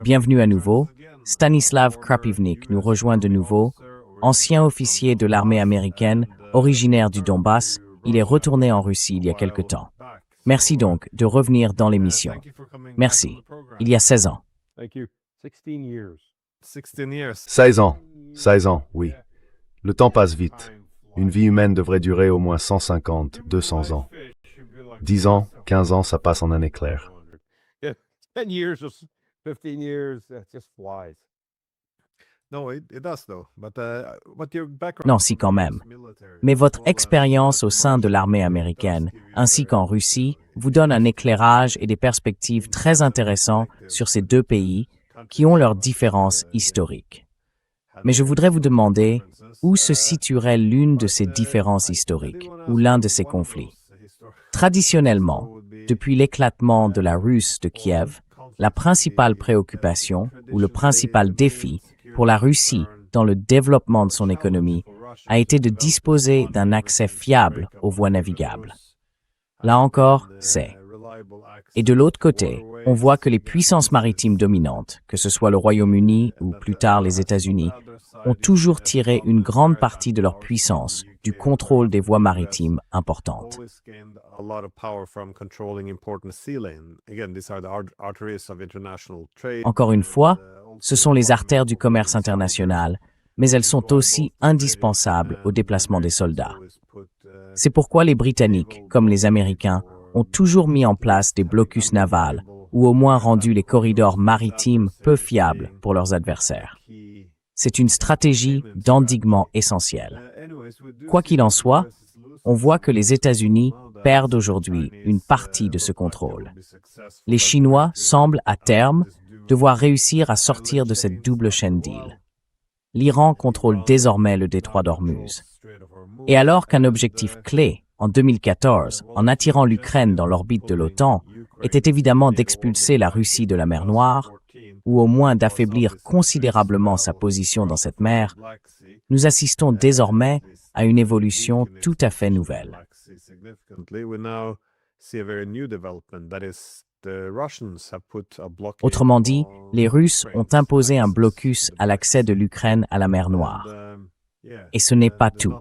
Bienvenue à nouveau. Stanislav Krapivnik nous rejoint de nouveau. Ancien officier de l'armée américaine, originaire du Donbass, il est retourné en Russie il y a quelque temps. Merci donc de revenir dans l'émission. Merci. Il y a 16 ans. 16 ans. 16 ans, oui. Le temps passe vite. Une vie humaine devrait durer au moins 150, 200 ans. 10 ans, 15 ans, ça passe en un éclair. 10 years or 15 years, it just flies. Non, si quand même. Mais votre expérience au sein de l'armée américaine, ainsi qu'en Russie, vous donne un éclairage et des perspectives très intéressants sur ces deux pays qui ont leurs différences historiques. Mais je voudrais vous demander où se situerait l'une de ces différences historiques ou l'un de ces conflits. Traditionnellement, depuis l'éclatement de la Russe de Kiev, la principale préoccupation ou le principal défi pour la Russie dans le développement de son économie a été de disposer d'un accès fiable aux voies navigables. Là encore, c'est. Et de l'autre côté, on voit que les puissances maritimes dominantes, que ce soit le Royaume-Uni ou plus tard les États-Unis, ont toujours tiré une grande partie de leur puissance du contrôle des voies maritimes importantes. Encore une fois, ce sont les artères du commerce international, mais elles sont aussi indispensables au déplacement des soldats. C'est pourquoi les Britanniques, comme les Américains, ont toujours mis en place des blocus navals ou au moins rendu les corridors maritimes peu fiables pour leurs adversaires. C'est une stratégie d'endiguement essentielle. Quoi qu'il en soit, on voit que les États-Unis perdent aujourd'hui une partie de ce contrôle. Les Chinois semblent, à terme, devoir réussir à sortir de cette double chaîne deal. L'Iran contrôle désormais le détroit d'Ormuz. Et alors qu'un objectif clé, en 2014, en attirant l'Ukraine dans l'orbite de l'OTAN, était évidemment d'expulser la Russie de la mer Noire, ou au moins d'affaiblir considérablement sa position dans cette mer, nous assistons désormais à une évolution tout à fait nouvelle. Autrement dit, les Russes ont imposé un blocus à l'accès de l'Ukraine à la mer Noire. Et ce n'est pas tout.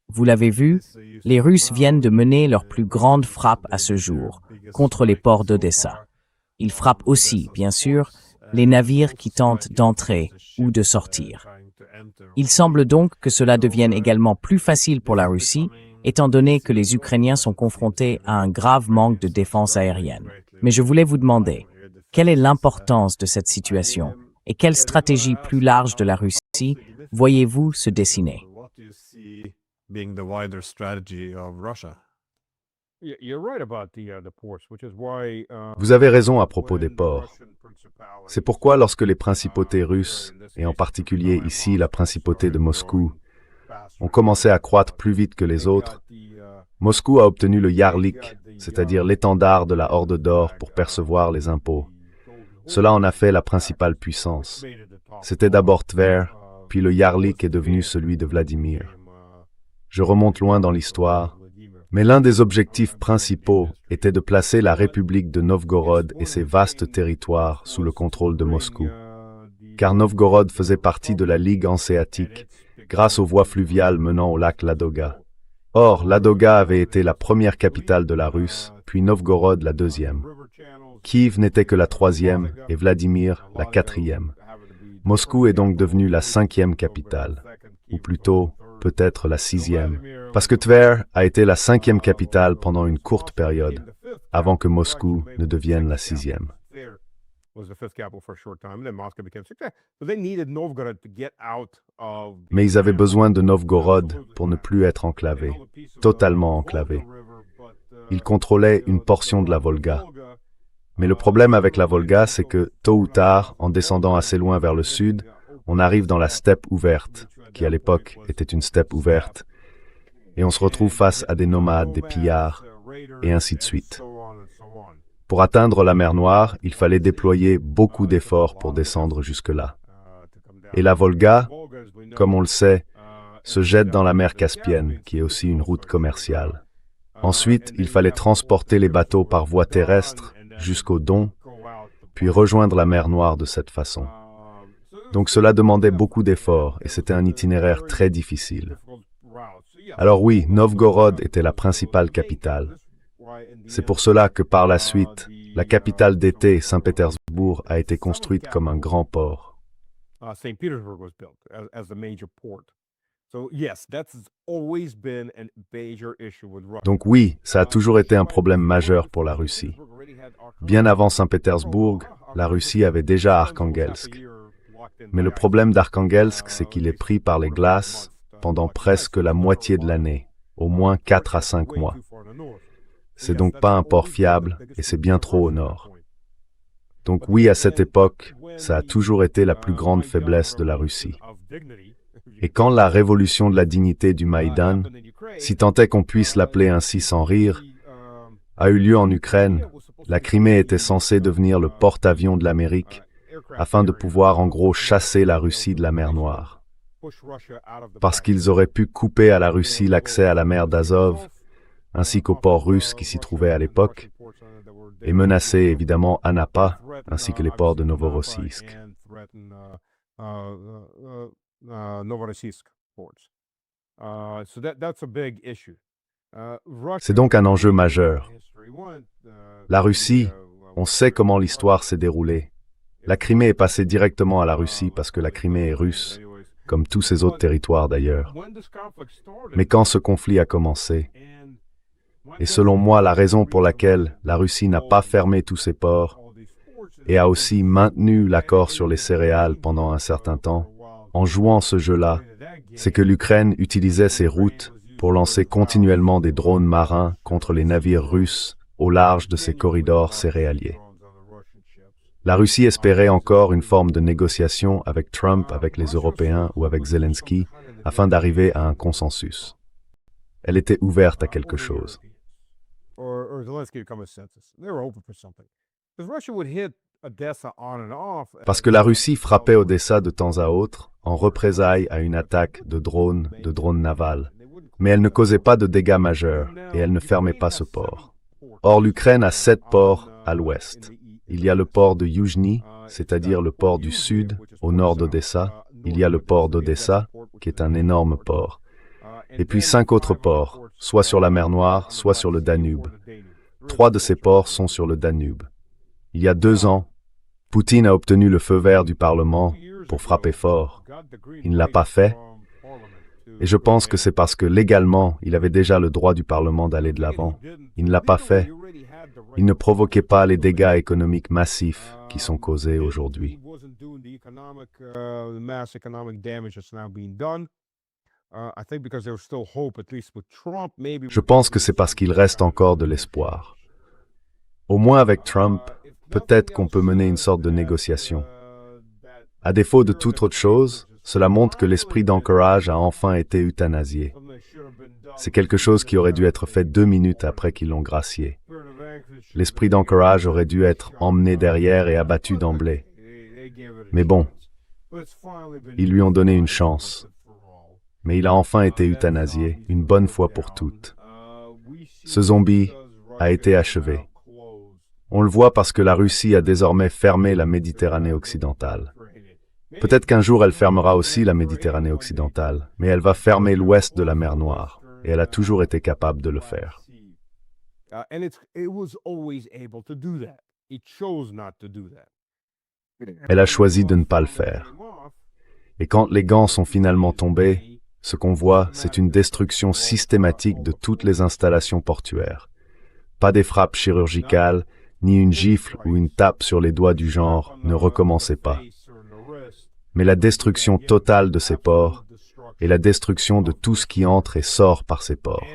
Vous l'avez vu, les Russes viennent de mener leur plus grande frappe à ce jour, contre les ports d'Odessa. Ils frappent aussi, bien sûr, les navires qui tentent d'entrer ou de sortir. Il semble donc que cela devienne également plus facile pour la Russie, étant donné que les Ukrainiens sont confrontés à un grave manque de défense aérienne. Mais je voulais vous demander, quelle est l'importance de cette situation et quelle stratégie plus large de la Russie voyez-vous se dessiner? Vous avez raison à propos des ports. C'est pourquoi lorsque les principautés russes, et en particulier ici la principauté de Moscou, ont commencé à croître plus vite que les autres, Moscou a obtenu le Yarlik, c'est-à-dire l'étendard de la Horde d'Or pour percevoir les impôts. Cela en a fait la principale puissance. C'était d'abord Tver, puis le Yarlik est devenu celui de Vladimir. Je remonte loin dans l'histoire, mais l'un des objectifs principaux était de placer la République de Novgorod et ses vastes territoires sous le contrôle de Moscou. Car Novgorod faisait partie de la Ligue hanséatique, grâce aux voies fluviales menant au lac Ladoga. Or, Ladoga avait été la première capitale de la Russe, puis Novgorod la deuxième. Kiev n'était que la troisième et Vladimir la quatrième. Moscou est donc devenue la cinquième capitale, ou plutôt, peut-être la sixième, parce que Tver a été la cinquième capitale pendant une courte période, avant que Moscou ne devienne la sixième. Mais ils avaient besoin de Novgorod pour ne plus être enclavés, totalement enclavés. Ils contrôlaient une portion de la Volga. Mais le problème avec la Volga, c'est que, tôt ou tard, en descendant assez loin vers le sud, on arrive dans la steppe ouverte, qui à l'époque était une steppe ouverte, et on se retrouve face à des nomades, des pillards, et ainsi de suite. Pour atteindre la mer Noire, il fallait déployer beaucoup d'efforts pour descendre jusque-là. Et la Volga, comme on le sait, se jette dans la mer Caspienne, qui est aussi une route commerciale. Ensuite, il fallait transporter les bateaux par voie terrestre jusqu'au Don, puis rejoindre la mer Noire de cette façon. Donc cela demandait beaucoup d'efforts et c'était un itinéraire très difficile. Alors oui, Novgorod était la principale capitale. C'est pour cela que par la suite, la capitale d'été, Saint-Pétersbourg, a été construite comme un grand port. St. Petersburg was built as the major port. So yes, that's always been a major issue with Russia. Donc oui, ça a toujours été un problème majeur pour la Russie. Bien avant Saint-Pétersbourg, la Russie avait déjà Arkhangelsk. Mais le problème d'Arkhangelsk, c'est qu'il est pris par les glaces pendant presque la moitié de l'année, au moins 4 à 5 mois. C'est donc pas un port fiable et c'est bien trop au nord. Donc oui, à cette époque, ça a toujours été la plus grande faiblesse de la Russie. Et quand la révolution de la dignité du Maïdan, si tant est qu'on puisse l'appeler ainsi sans rire, a eu lieu en Ukraine, la Crimée était censée devenir le porte-avions de l'Amérique, afin de pouvoir en gros chasser la Russie de la mer Noire. Parce qu'ils auraient pu couper à la Russie l'accès à la mer d'Azov, ainsi qu'aux ports russes qui s'y trouvaient à l'époque, et menacer évidemment Anapa, ainsi que les ports de Novorossiysk. C'est donc un enjeu majeur. La Russie, on sait comment l'histoire s'est déroulée. La Crimée est passée directement à la Russie parce que la Crimée est russe, comme tous ces autres territoires d'ailleurs. Mais quand ce conflit a commencé, et selon moi la raison pour laquelle la Russie n'a pas fermé tous ses ports et a aussi maintenu l'accord sur les céréales pendant un certain temps, en jouant ce jeu-là, c'est que l'Ukraine utilisait ces routes pour lancer continuellement des drones marins contre les navires russes au large de ces corridors céréaliers. La Russie espérait encore une forme de négociation avec Trump, avec les Européens ou avec Zelensky, afin d'arriver à un consensus. Elle était ouverte à quelque chose. Parce que la Russie frappait Odessa de temps à autre, en représailles à une attaque de drones navals. Mais elle ne causait pas de dégâts majeurs, et elle ne fermait pas ce port. Or, l'Ukraine a 7 ports à l'ouest. Il y a le port de Yuzhny, c'est-à-dire le port du sud, au nord d'Odessa. Il y a le port d'Odessa, qui est un énorme port. Et puis 5 autres ports, soit sur la mer Noire, soit sur le Danube. 3 de ces ports sont sur le Danube. Il y a 2 ans, Poutine a obtenu le feu vert du Parlement pour frapper fort. Il ne l'a pas fait, et je pense que c'est parce que légalement, il avait déjà le droit du Parlement d'aller de l'avant. Il ne l'a pas fait. Il ne provoquait pas les dégâts économiques massifs qui sont causés aujourd'hui. Je pense que c'est parce qu'il reste encore de l'espoir. Au moins avec Trump, peut-être qu'on peut mener une sorte de négociation. À défaut de toute autre chose, cela montre que l'esprit d'Anchorage a enfin été euthanasié. C'est quelque chose qui aurait dû être fait 2 minutes après qu'ils l'ont gracié. L'esprit d'Anchorage aurait dû être emmené derrière et abattu d'emblée. Mais bon, ils lui ont donné une chance. Mais il a enfin été euthanasié, une bonne fois pour toutes. Ce zombie a été achevé. On le voit parce que la Russie a désormais fermé la Méditerranée occidentale. Peut-être qu'un jour elle fermera aussi la Méditerranée occidentale, mais elle va fermer l'ouest de la mer Noire, et elle a toujours été capable de le faire. Elle a choisi de ne pas le faire. Et quand les gants sont finalement tombés, ce qu'on voit, c'est une destruction systématique de toutes les installations portuaires. Pas des frappes chirurgicales, ni une gifle ou une tape sur les doigts du genre « ne recommencez pas ». Mais la destruction totale de ces ports et la destruction de tout ce qui entre et sort par ces ports.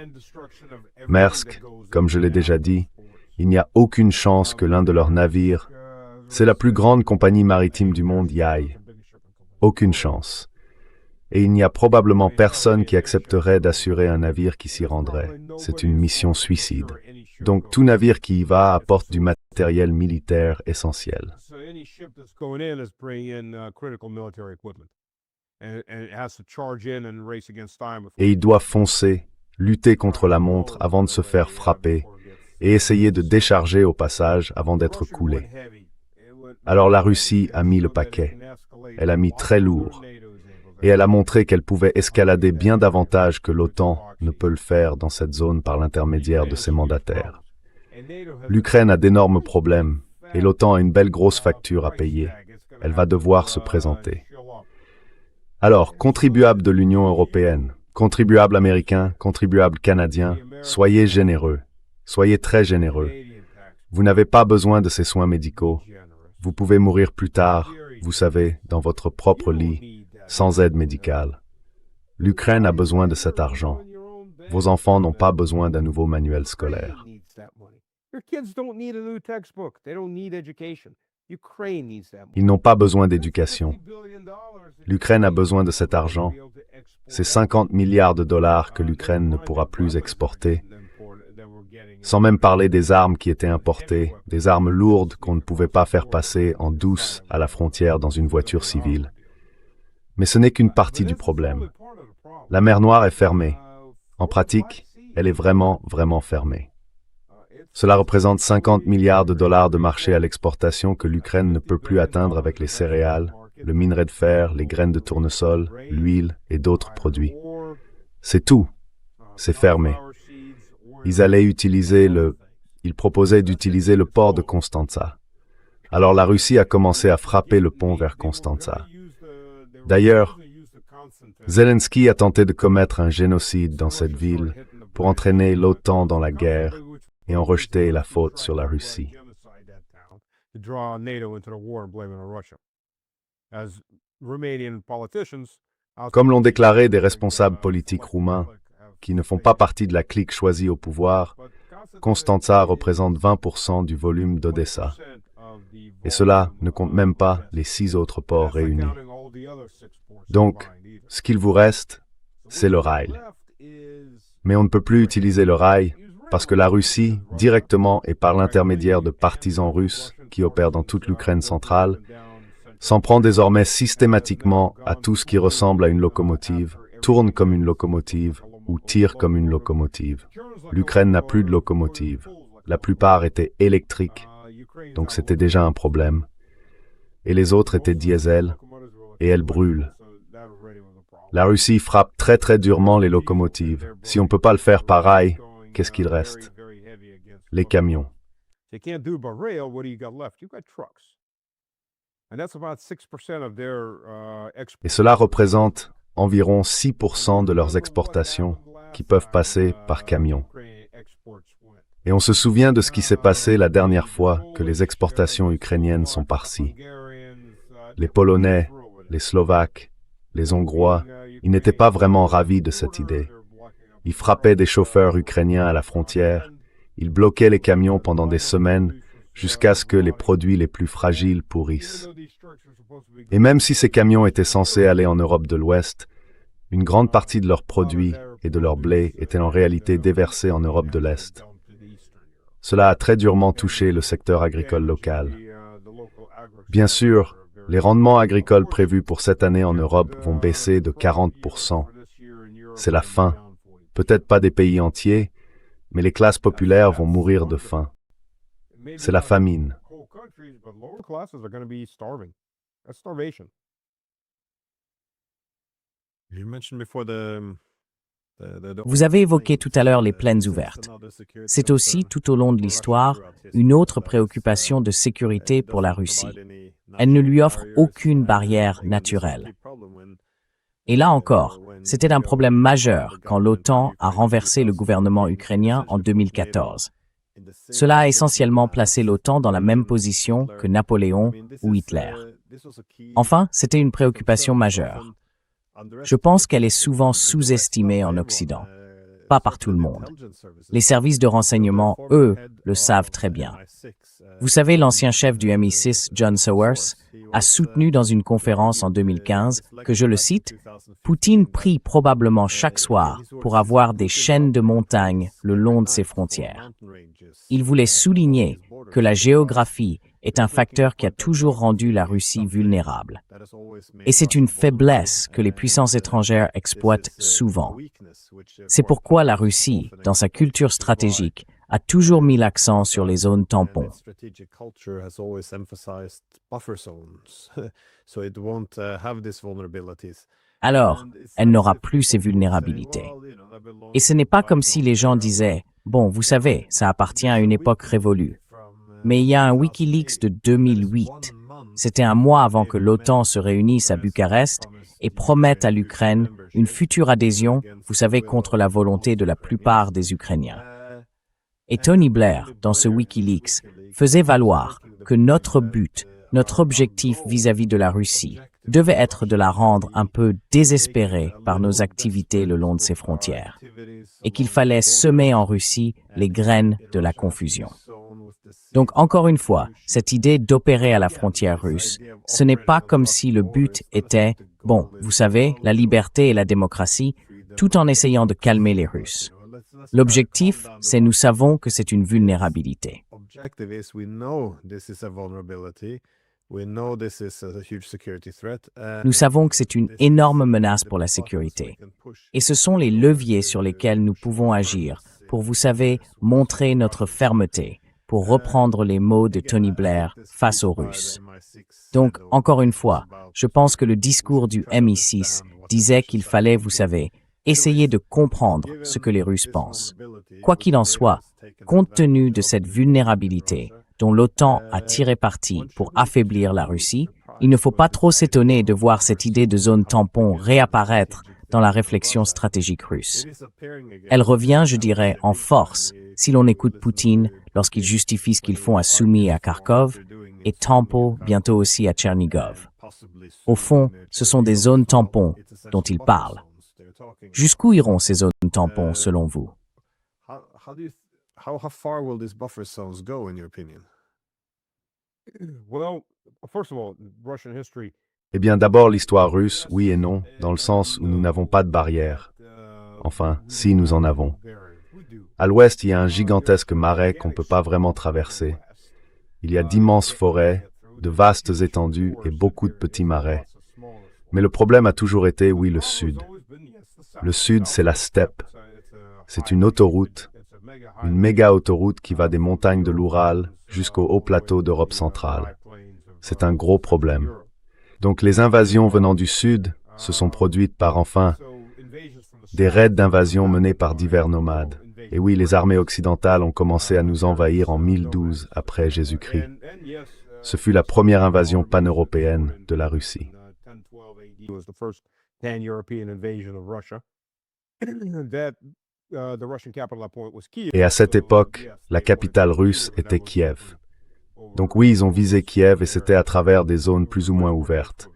Maersk, comme je l'ai déjà dit, il n'y a aucune chance que l'un de leurs navires, c'est la plus grande compagnie maritime du monde, y aille. Aucune chance. Et il n'y a probablement personne qui accepterait d'assurer un navire qui s'y rendrait. C'est une mission suicide. Donc tout navire qui y va apporte du matériel militaire essentiel. Et il doit foncer, lutter contre la montre avant de se faire frapper et essayer de décharger au passage avant d'être coulé. Alors la Russie a mis le paquet. Elle a mis très lourd. Et elle a montré qu'elle pouvait escalader bien davantage que l'OTAN ne peut le faire dans cette zone par l'intermédiaire de ses mandataires. L'Ukraine a d'énormes problèmes et l'OTAN a une belle grosse facture à payer. Elle va devoir se présenter. Alors, contribuables de l'Union européenne, contribuables américains, contribuables canadiens, soyez généreux. Soyez très généreux. Vous n'avez pas besoin de ces soins médicaux. Vous pouvez mourir plus tard, vous savez, dans votre propre lit, sans aide médicale. L'Ukraine a besoin de cet argent. Vos enfants n'ont pas besoin d'un nouveau manuel scolaire. Ils n'ont pas besoin d'éducation. L'Ukraine a besoin de cet argent. C'est 50 milliards de dollars que l'Ukraine ne pourra plus exporter. Sans même parler des armes qui étaient importées, des armes lourdes qu'on ne pouvait pas faire passer en douce à la frontière dans une voiture civile. Mais ce n'est qu'une partie du problème. La mer Noire est fermée. En pratique, elle est vraiment fermée. Cela représente 50 milliards de dollars de marché à l'exportation que l'Ukraine ne peut plus atteindre avec les céréales, le minerai de fer, les graines de tournesol, l'huile et d'autres produits. C'est tout. C'est fermé. Ils proposaient d'utiliser le port de Constanța. Alors la Russie a commencé à frapper le pont vers Constanța. D'ailleurs, Zelensky a tenté de commettre un génocide dans cette ville pour entraîner l'OTAN dans la guerre et en rejeter la faute sur la Russie. Comme l'ont déclaré des responsables politiques roumains, qui ne font pas partie de la clique choisie au pouvoir, Constanța représente 20% du volume d'Odessa. Et cela ne compte même pas les 6 autres ports réunis. Donc, ce qu'il vous reste, c'est le rail. Mais on ne peut plus utiliser le rail parce que la Russie, directement et par l'intermédiaire de partisans russes qui opèrent dans toute l'Ukraine centrale, s'en prend désormais systématiquement à tout ce qui ressemble à une locomotive, tourne comme une locomotive ou tire comme une locomotive. L'Ukraine n'a plus de locomotive. La plupart étaient électriques, donc c'était déjà un problème. Et les autres étaient diesel, et elles brûlent. La Russie frappe très durement les locomotives. Si on ne peut pas le faire par rail, qu'est-ce qu'il reste? Les camions. Et cela représente environ 6% de leurs exportations qui peuvent passer par camion. Et on se souvient de ce qui s'est passé la dernière fois que les exportations ukrainiennes sont par-ci. Les Polonais, les Slovaques, les Hongrois, ils n'étaient pas vraiment ravis de cette idée. Ils frappaient des chauffeurs ukrainiens à la frontière, ils bloquaient les camions pendant des semaines jusqu'à ce que les produits les plus fragiles pourrissent. Et même si ces camions étaient censés aller en Europe de l'Ouest, une grande partie de leurs produits et de leur blé étaient en réalité déversés en Europe de l'Est. Cela a très durement touché le secteur agricole local. Bien sûr, les rendements agricoles prévus pour cette année en Europe vont baisser de 40%. C'est la faim. Peut-être pas des pays entiers, mais les classes populaires vont mourir de faim. C'est la famine. Vous avez évoqué tout à l'heure les plaines ouvertes. C'est aussi, tout au long de l'histoire, une autre préoccupation de sécurité pour la Russie. Elle ne lui offre aucune barrière naturelle. Et là encore, c'était un problème majeur quand l'OTAN a renversé le gouvernement ukrainien en 2014. Cela a essentiellement placé l'OTAN dans la même position que Napoléon ou Hitler. Enfin, c'était une préoccupation majeure. Je pense qu'elle est souvent sous-estimée en Occident, pas par tout le monde. Les services de renseignement, eux, le savent très bien. Vous savez, l'ancien chef du MI6, John Sawers, a soutenu dans une conférence en 2015 que, je le cite, « Poutine prie probablement chaque soir pour avoir des chaînes de montagnes le long de ses frontières. » Il voulait souligner que la géographie est un facteur qui a toujours rendu la Russie vulnérable. Et c'est une faiblesse que les puissances étrangères exploitent souvent. C'est pourquoi la Russie, dans sa culture stratégique, a toujours mis l'accent sur les zones tampons. Alors, elle n'aura plus ces vulnérabilités. Et ce n'est pas comme si les gens disaient « Bon, vous savez, ça appartient à une époque révolue ». Mais il y a un Wikileaks de 2008. C'était un mois avant que l'OTAN se réunisse à Bucarest et promette à l'Ukraine une future adhésion, vous savez, contre la volonté de la plupart des Ukrainiens. Et Tony Blair, dans ce Wikileaks, faisait valoir que notre but, notre objectif vis-à-vis de la Russie, devait être de la rendre un peu désespérée par nos activités le long de ses frontières, et qu'il fallait semer en Russie les graines de la confusion. Donc, encore une fois, cette idée d'opérer à la frontière russe, ce n'est pas comme si le but était, bon, vous savez, la liberté et la démocratie, tout en essayant de calmer les Russes. L'objectif, c'est nous savons que c'est une vulnérabilité. Nous savons que c'est une énorme menace pour la sécurité. Et ce sont les leviers sur lesquels nous pouvons agir pour, vous savez, montrer notre fermeté, pour reprendre les mots de Tony Blair face aux Russes. Donc, encore une fois, je pense que le discours du MI6 disait qu'il fallait, vous savez, essayer de comprendre ce que les Russes pensent. Quoi qu'il en soit, compte tenu de cette vulnérabilité dont l'OTAN a tiré parti pour affaiblir la Russie, il ne faut pas trop s'étonner de voir cette idée de zone tampon réapparaître dans la réflexion stratégique russe. Elle revient, je dirais, en force si l'on écoute Poutine lorsqu'il justifie ce qu'ils font à Soumy et à Kharkov, et Tempo bientôt aussi à Tchernigov. Au fond, ce sont des zones tampons dont il parle. Jusqu'où iront ces zones tampons, selon vous? How far will these buffer zones go, in your opinion? Well, first of all, Russian history. Eh bien, d'abord, l'histoire russe, oui et non, dans le sens où nous n'avons pas de barrière. Enfin, si nous en avons. À l'ouest, il y a un gigantesque marais qu'on ne peut pas vraiment traverser. Il y a d'immenses forêts, de vastes étendues et beaucoup de petits marais. Mais le problème a toujours été, oui, le sud. Le sud, c'est la steppe. C'est une autoroute, une méga autoroute qui va des montagnes de l'Oural jusqu'au haut plateau d'Europe centrale. C'est un gros problème. Donc les invasions venant du sud se sont produites par, enfin, des raids d'invasion menés par divers nomades. Et oui, les armées occidentales ont commencé à nous envahir en 1012 après Jésus-Christ. Ce fut la première invasion pan-européenne de la Russie. Et à cette époque, la capitale russe était Kiev. Donc oui, ils ont visé Kiev et c'était à travers des zones plus ou moins ouvertes.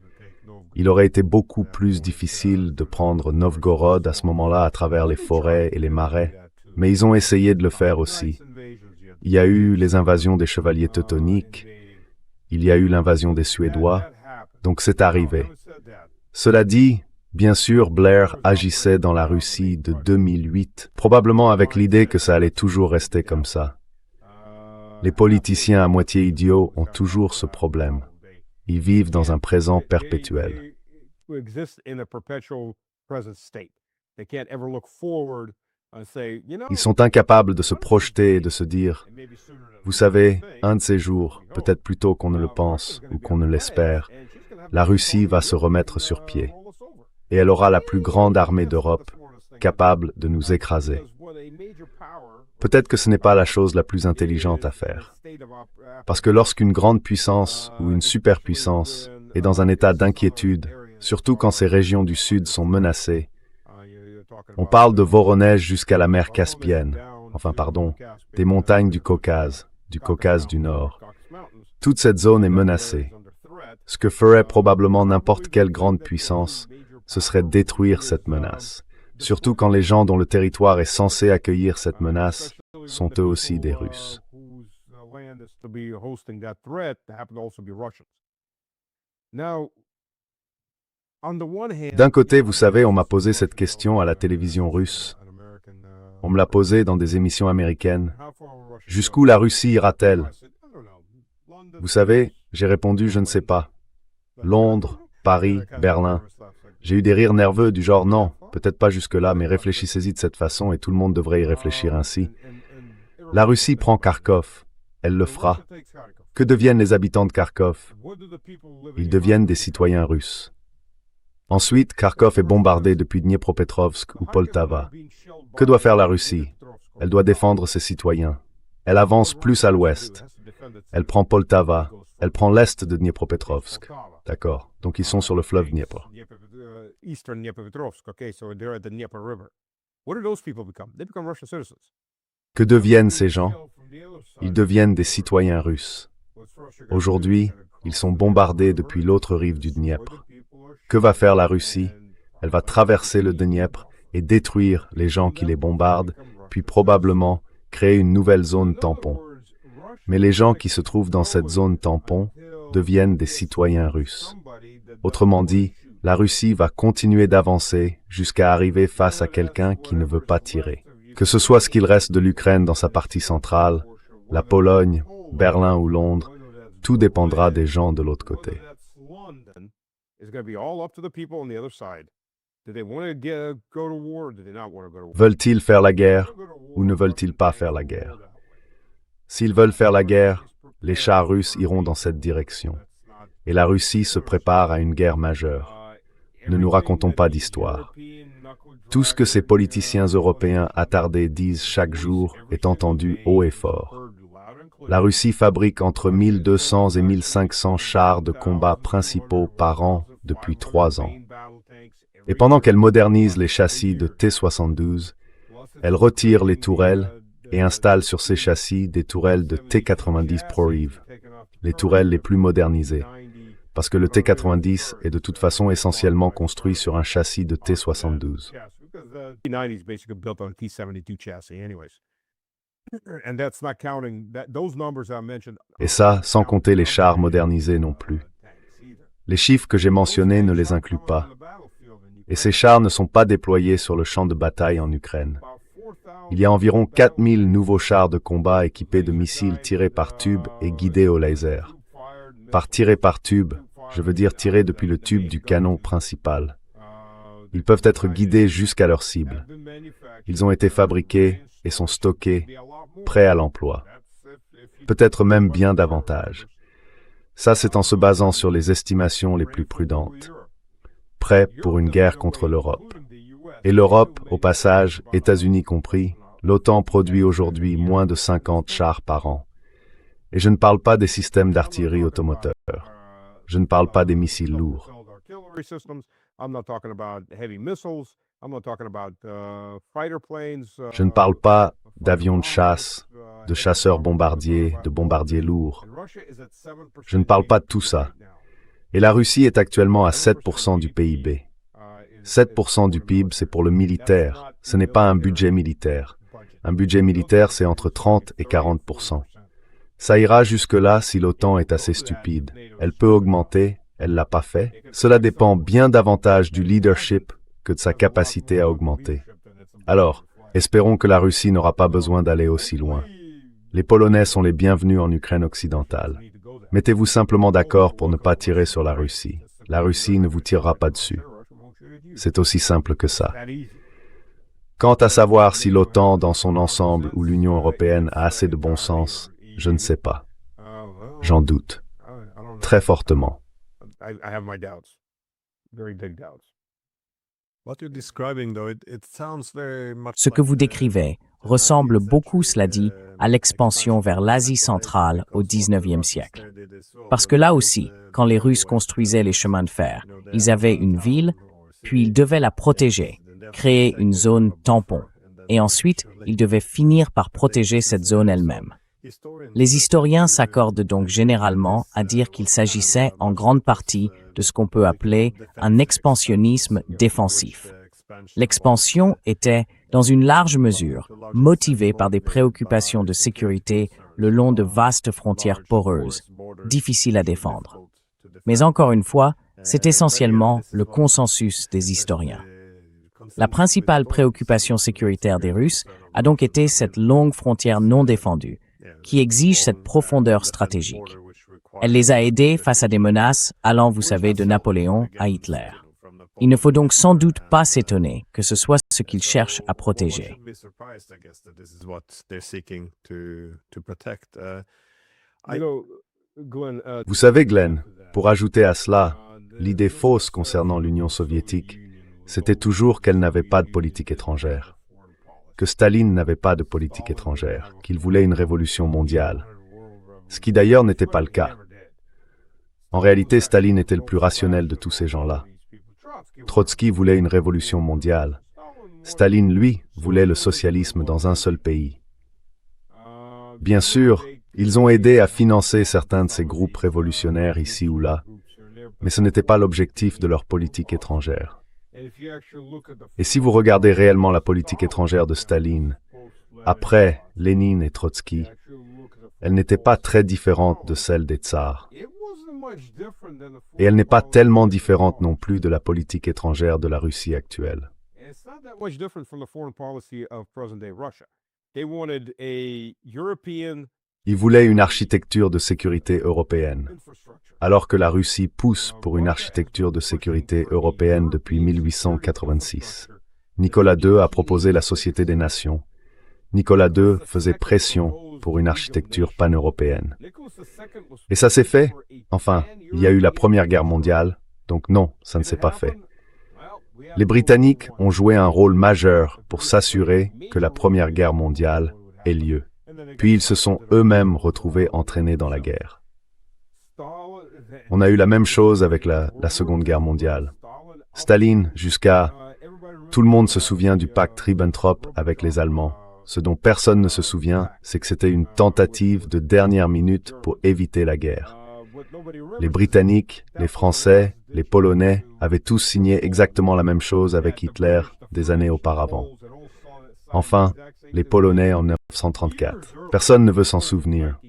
Il aurait été beaucoup plus difficile de prendre Novgorod à ce moment-là à travers les forêts et les marais, mais ils ont essayé de le faire aussi. Il y a eu les invasions des chevaliers teutoniques, il y a eu l'invasion des Suédois, donc c'est arrivé. Cela dit, bien sûr, Blair agissait dans la Russie de 2008, probablement avec l'idée que ça allait toujours rester comme ça. Les politiciens à moitié idiots ont toujours ce problème. Ils vivent dans un présent perpétuel. Ils sont incapables de se projeter et de se dire « Vous savez, un de ces jours, peut-être plus tôt qu'on ne le pense ou qu'on ne l'espère, la Russie va se remettre sur pied. Et elle aura la plus grande armée d'Europe, capable de nous écraser. » Peut-être que ce n'est pas la chose la plus intelligente à faire. Parce que lorsqu'une grande puissance ou une superpuissance est dans un état d'inquiétude, surtout quand ces régions du Sud sont menacées, on parle de Voronezh jusqu'à la mer Caspienne, des montagnes du Caucase du Nord. Toute cette zone est menacée. Ce que ferait probablement n'importe quelle grande puissance, ce serait détruire cette menace. Surtout quand les gens dont le territoire est censé accueillir cette menace sont eux aussi des Russes. D'un côté, vous savez, on m'a posé cette question à la télévision russe. On me l'a posée dans des émissions américaines. Jusqu'où la Russie ira-t-elle? Vous savez, j'ai répondu, je ne sais pas. Londres, Paris, Berlin. J'ai eu des rires nerveux du genre non, peut-être pas jusque-là, mais réfléchissez-y de cette façon et tout le monde devrait y réfléchir ainsi. La Russie prend Kharkov. Elle le fera. Que deviennent les habitants de Kharkov? Ils deviennent des citoyens russes. Ensuite, Kharkov est bombardé depuis Dniepropetrovsk ou Poltava. Que doit faire la Russie? Elle doit défendre ses citoyens. Elle avance plus à l'ouest. Elle prend Poltava. Elle prend l'est de Dniepropetrovsk. D'accord. Donc ils sont sur le fleuve Dniepr. Eastern Dniepropetrovsk, okay, so they're at the Dnieper River. What do those people become? They become Russian citizens. Que deviennent ces gens? Ils deviennent des citoyens russes. Aujourd'hui, ils sont bombardés depuis l'autre rive du Dniepr. Que va faire la Russie? Elle va traverser le Dniepr et détruire les gens qui les bombardent, puis probablement créer une nouvelle zone tampon. Mais les gens qui se trouvent dans cette zone tampon deviennent des citoyens russes. Autrement dit, la Russie va continuer d'avancer jusqu'à arriver face à quelqu'un qui ne veut pas tirer. Que ce soit ce qu'il reste de l'Ukraine dans sa partie centrale, la Pologne, Berlin ou Londres, tout dépendra des gens de l'autre côté. Veulent-ils faire la guerre ou ne veulent-ils pas faire la guerre? S'ils veulent faire la guerre, les chars russes iront dans cette direction. Et la Russie se prépare à une guerre majeure. Ne nous racontons pas d'histoire. Tout ce que ces politiciens européens attardés disent chaque jour est entendu haut et fort. La Russie fabrique entre 1200 et 1500 chars de combat principaux par an depuis 3 ans. Et pendant qu'elle modernise les châssis de T-72, elle retire les tourelles et installe sur ces châssis des tourelles de T-90 Proriv, les tourelles les plus modernisées, parce que le T-90 est de toute façon essentiellement construit sur un châssis de T-72. Et ça, sans compter les chars modernisés non plus. Les chiffres que j'ai mentionnés ne les incluent pas. Et ces chars ne sont pas déployés sur le champ de bataille en Ukraine. Il y a environ 4000 nouveaux chars de combat équipés de missiles tirés par tube et guidés au laser. Par tirer par tube, je veux dire tirer depuis le tube du canon principal. Ils peuvent être guidés jusqu'à leur cible. Ils ont été fabriqués et sont stockés, prêts à l'emploi. Peut-être même bien davantage. Ça, c'est en se basant sur les estimations les plus prudentes. Prêts pour une guerre contre l'Europe. Et l'Europe, au passage, États-Unis compris, l'OTAN produit aujourd'hui moins de 50 chars par an. Et je ne parle pas des systèmes d'artillerie automoteurs. Je ne parle pas des missiles lourds. Je ne parle pas d'avions de chasse, de chasseurs-bombardiers, de bombardiers lourds. Je ne parle pas de tout ça. Et la Russie est actuellement à 7% du PIB. 7% du PIB, c'est pour le militaire. Ce n'est pas un budget militaire. Un budget militaire, c'est entre 30 et 40%. Ça ira jusque-là si l'OTAN est assez stupide. Elle peut augmenter, elle l'a pas fait. Cela dépend bien davantage du leadership que de sa capacité à augmenter. Alors, espérons que la Russie n'aura pas besoin d'aller aussi loin. Les Polonais sont les bienvenus en Ukraine occidentale. Mettez-vous simplement d'accord pour ne pas tirer sur la Russie. La Russie ne vous tirera pas dessus. C'est aussi simple que ça. Quant à savoir si l'OTAN dans son ensemble ou l'Union européenne a assez de bon sens, je ne sais pas. J'en doute. Très fortement. Ce que vous décrivez ressemble beaucoup, cela dit, à l'expansion vers l'Asie centrale au XIXe siècle. Parce que là aussi, quand les Russes construisaient les chemins de fer, ils avaient une ville, puis ils devaient la protéger, créer une zone tampon, et ensuite, ils devaient finir par protéger cette zone elle-même. Les historiens s'accordent donc généralement à dire qu'il s'agissait en grande partie de ce qu'on peut appeler un expansionnisme défensif. L'expansion était, dans une large mesure, motivée par des préoccupations de sécurité le long de vastes frontières poreuses, difficiles à défendre. Mais encore une fois, c'est essentiellement le consensus des historiens. La principale préoccupation sécuritaire des Russes a donc été cette longue frontière non défendue, qui exige cette profondeur stratégique. Elle les a aidés face à des menaces allant, vous savez, de Napoléon à Hitler. Il ne faut donc sans doute pas s'étonner que ce soit ce qu'ils cherchent à protéger. Vous savez, Glenn, pour ajouter à cela, l'idée fausse concernant l'Union soviétique, c'était toujours qu'elle n'avait pas de politique étrangère, que Staline n'avait pas de politique étrangère, qu'il voulait une révolution mondiale, ce qui d'ailleurs n'était pas le cas. En réalité, Staline était le plus rationnel de tous ces gens-là. Trotsky voulait une révolution mondiale. Staline, lui, voulait le socialisme dans un seul pays. Bien sûr, ils ont aidé à financer certains de ces groupes révolutionnaires ici ou là, mais ce n'était pas l'objectif de leur politique étrangère. Et si vous regardez réellement la politique étrangère de Staline, après Lénine et Trotsky, elle n'était pas très différente de celle des tsars. Et elle n'est pas tellement différente non plus de la politique étrangère de la Russie actuelle. Ils voulaient une architecture de sécurité européenne, alors que la Russie pousse pour une architecture de sécurité européenne depuis 1886. Nicolas II a proposé la Société des Nations. Nicolas II faisait pression pour une architecture pan-européenne. Et ça s'est fait. Enfin, il y a eu la Première Guerre mondiale, donc non, ça ne s'est pas fait. Les Britanniques ont joué un rôle majeur pour s'assurer que la Première Guerre mondiale ait lieu. Puis ils se sont eux-mêmes retrouvés entraînés dans la guerre. On a eu la même chose avec la Seconde Guerre mondiale. Staline, jusqu'à... Tout le monde se souvient du pacte Ribbentrop avec les Allemands. Ce dont personne ne se souvient, c'est que c'était une tentative de dernière minute pour éviter la guerre. Les Britanniques, les Français, les Polonais avaient tous signé exactement la même chose avec Hitler des années auparavant. Enfin, les Polonais en 1934. Personne ne veut s'en souvenir.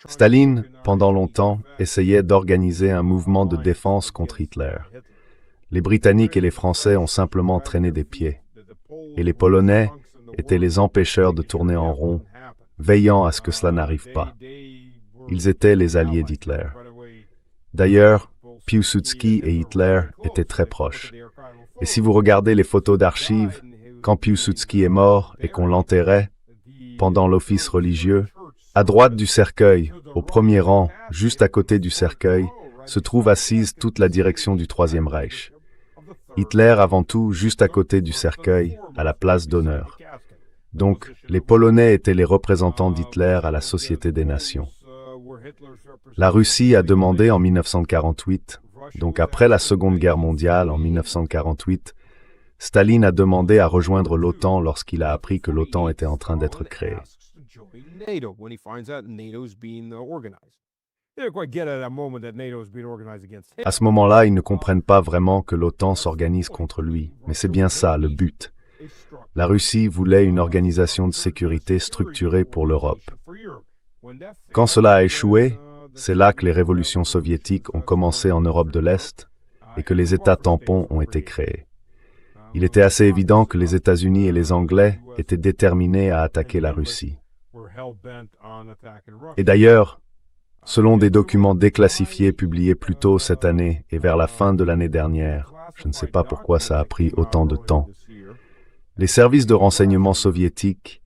Staline, pendant longtemps, essayait d'organiser un mouvement de défense contre Hitler. Les Britanniques et les Français ont simplement traîné des pieds. Et les Polonais étaient les empêcheurs de tourner en rond, veillant à ce que cela n'arrive pas. Ils étaient les alliés d'Hitler. D'ailleurs, Piłsudski et Hitler étaient très proches. Et si vous regardez les photos d'archives, quand Piłsudski est mort et qu'on l'enterrait, pendant l'office religieux, à droite du cercueil, au premier rang, juste à côté du cercueil, se trouve assise toute la direction du Troisième Reich. Hitler avant tout juste à côté du cercueil, à la place d'honneur. Donc, les Polonais étaient les représentants d'Hitler à la Société des Nations. La Russie a demandé en 1948, donc après la Seconde Guerre mondiale en 1948, Staline a demandé à rejoindre l'OTAN lorsqu'il a appris que l'OTAN était en train d'être créée. À ce moment-là, ils ne comprennent pas vraiment que l'OTAN s'organise contre lui, mais c'est bien ça, le but. La Russie voulait une organisation de sécurité structurée pour l'Europe. Quand cela a échoué, c'est là que les révolutions soviétiques ont commencé en Europe de l'Est et que les États tampons ont été créés. Il était assez évident que les États-Unis et les Anglais étaient déterminés à attaquer la Russie. Et d'ailleurs, selon des documents déclassifiés publiés plus tôt cette année et vers la fin de l'année dernière, je ne sais pas pourquoi ça a pris autant de temps, les services de renseignement soviétiques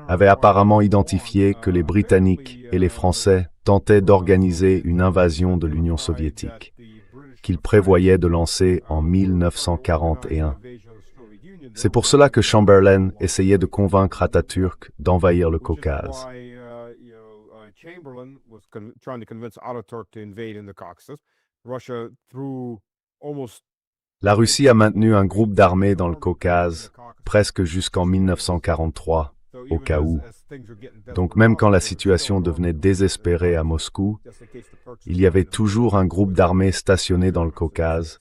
avaient apparemment identifié que les Britanniques et les Français tentaient d'organiser une invasion de l'Union soviétique, qu'ils prévoyaient de lancer en 1941. C'est pour cela que Chamberlain essayait de convaincre Atatürk d'envahir le Caucase. La Russie a maintenu un groupe d'armées dans le Caucase presque jusqu'en 1943, au cas où. Donc même quand la situation devenait désespérée à Moscou, il y avait toujours un groupe d'armées stationné dans le Caucase,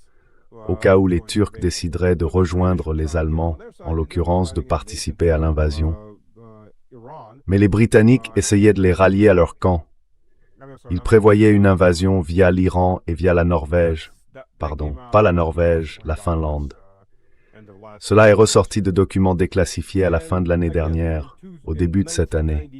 au cas où les Turcs décideraient de rejoindre les Allemands, en l'occurrence de participer à l'invasion. Mais les Britanniques essayaient de les rallier à leur camp. Ils prévoyaient une invasion via l'Iran et via la Norvège. Pardon, pas la Norvège, la Finlande. Cela est ressorti de documents déclassifiés à la fin de l'année dernière, au début de cette année.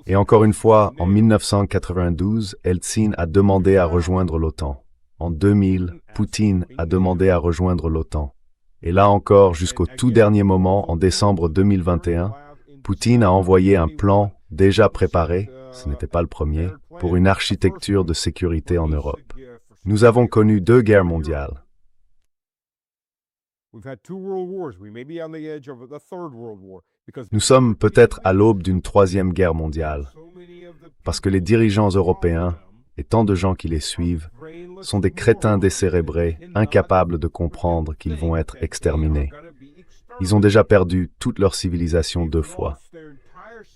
Et encore une fois, en 1992, Eltsine a demandé à rejoindre l'OTAN. En 2000, Poutine a demandé à rejoindre l'OTAN. Et là encore, jusqu'au tout dernier moment, en décembre 2021, Poutine a envoyé un plan déjà préparé, ce n'était pas le premier, pour une architecture de sécurité en Europe. Nous avons connu 2 guerres mondiales. Nous sommes peut-être à l'aube d'une 3e guerre mondiale, parce que les dirigeants européens, et tant de gens qui les suivent, sont des crétins décérébrés, incapables de comprendre qu'ils vont être exterminés. Ils ont déjà perdu toute leur civilisation 2 fois.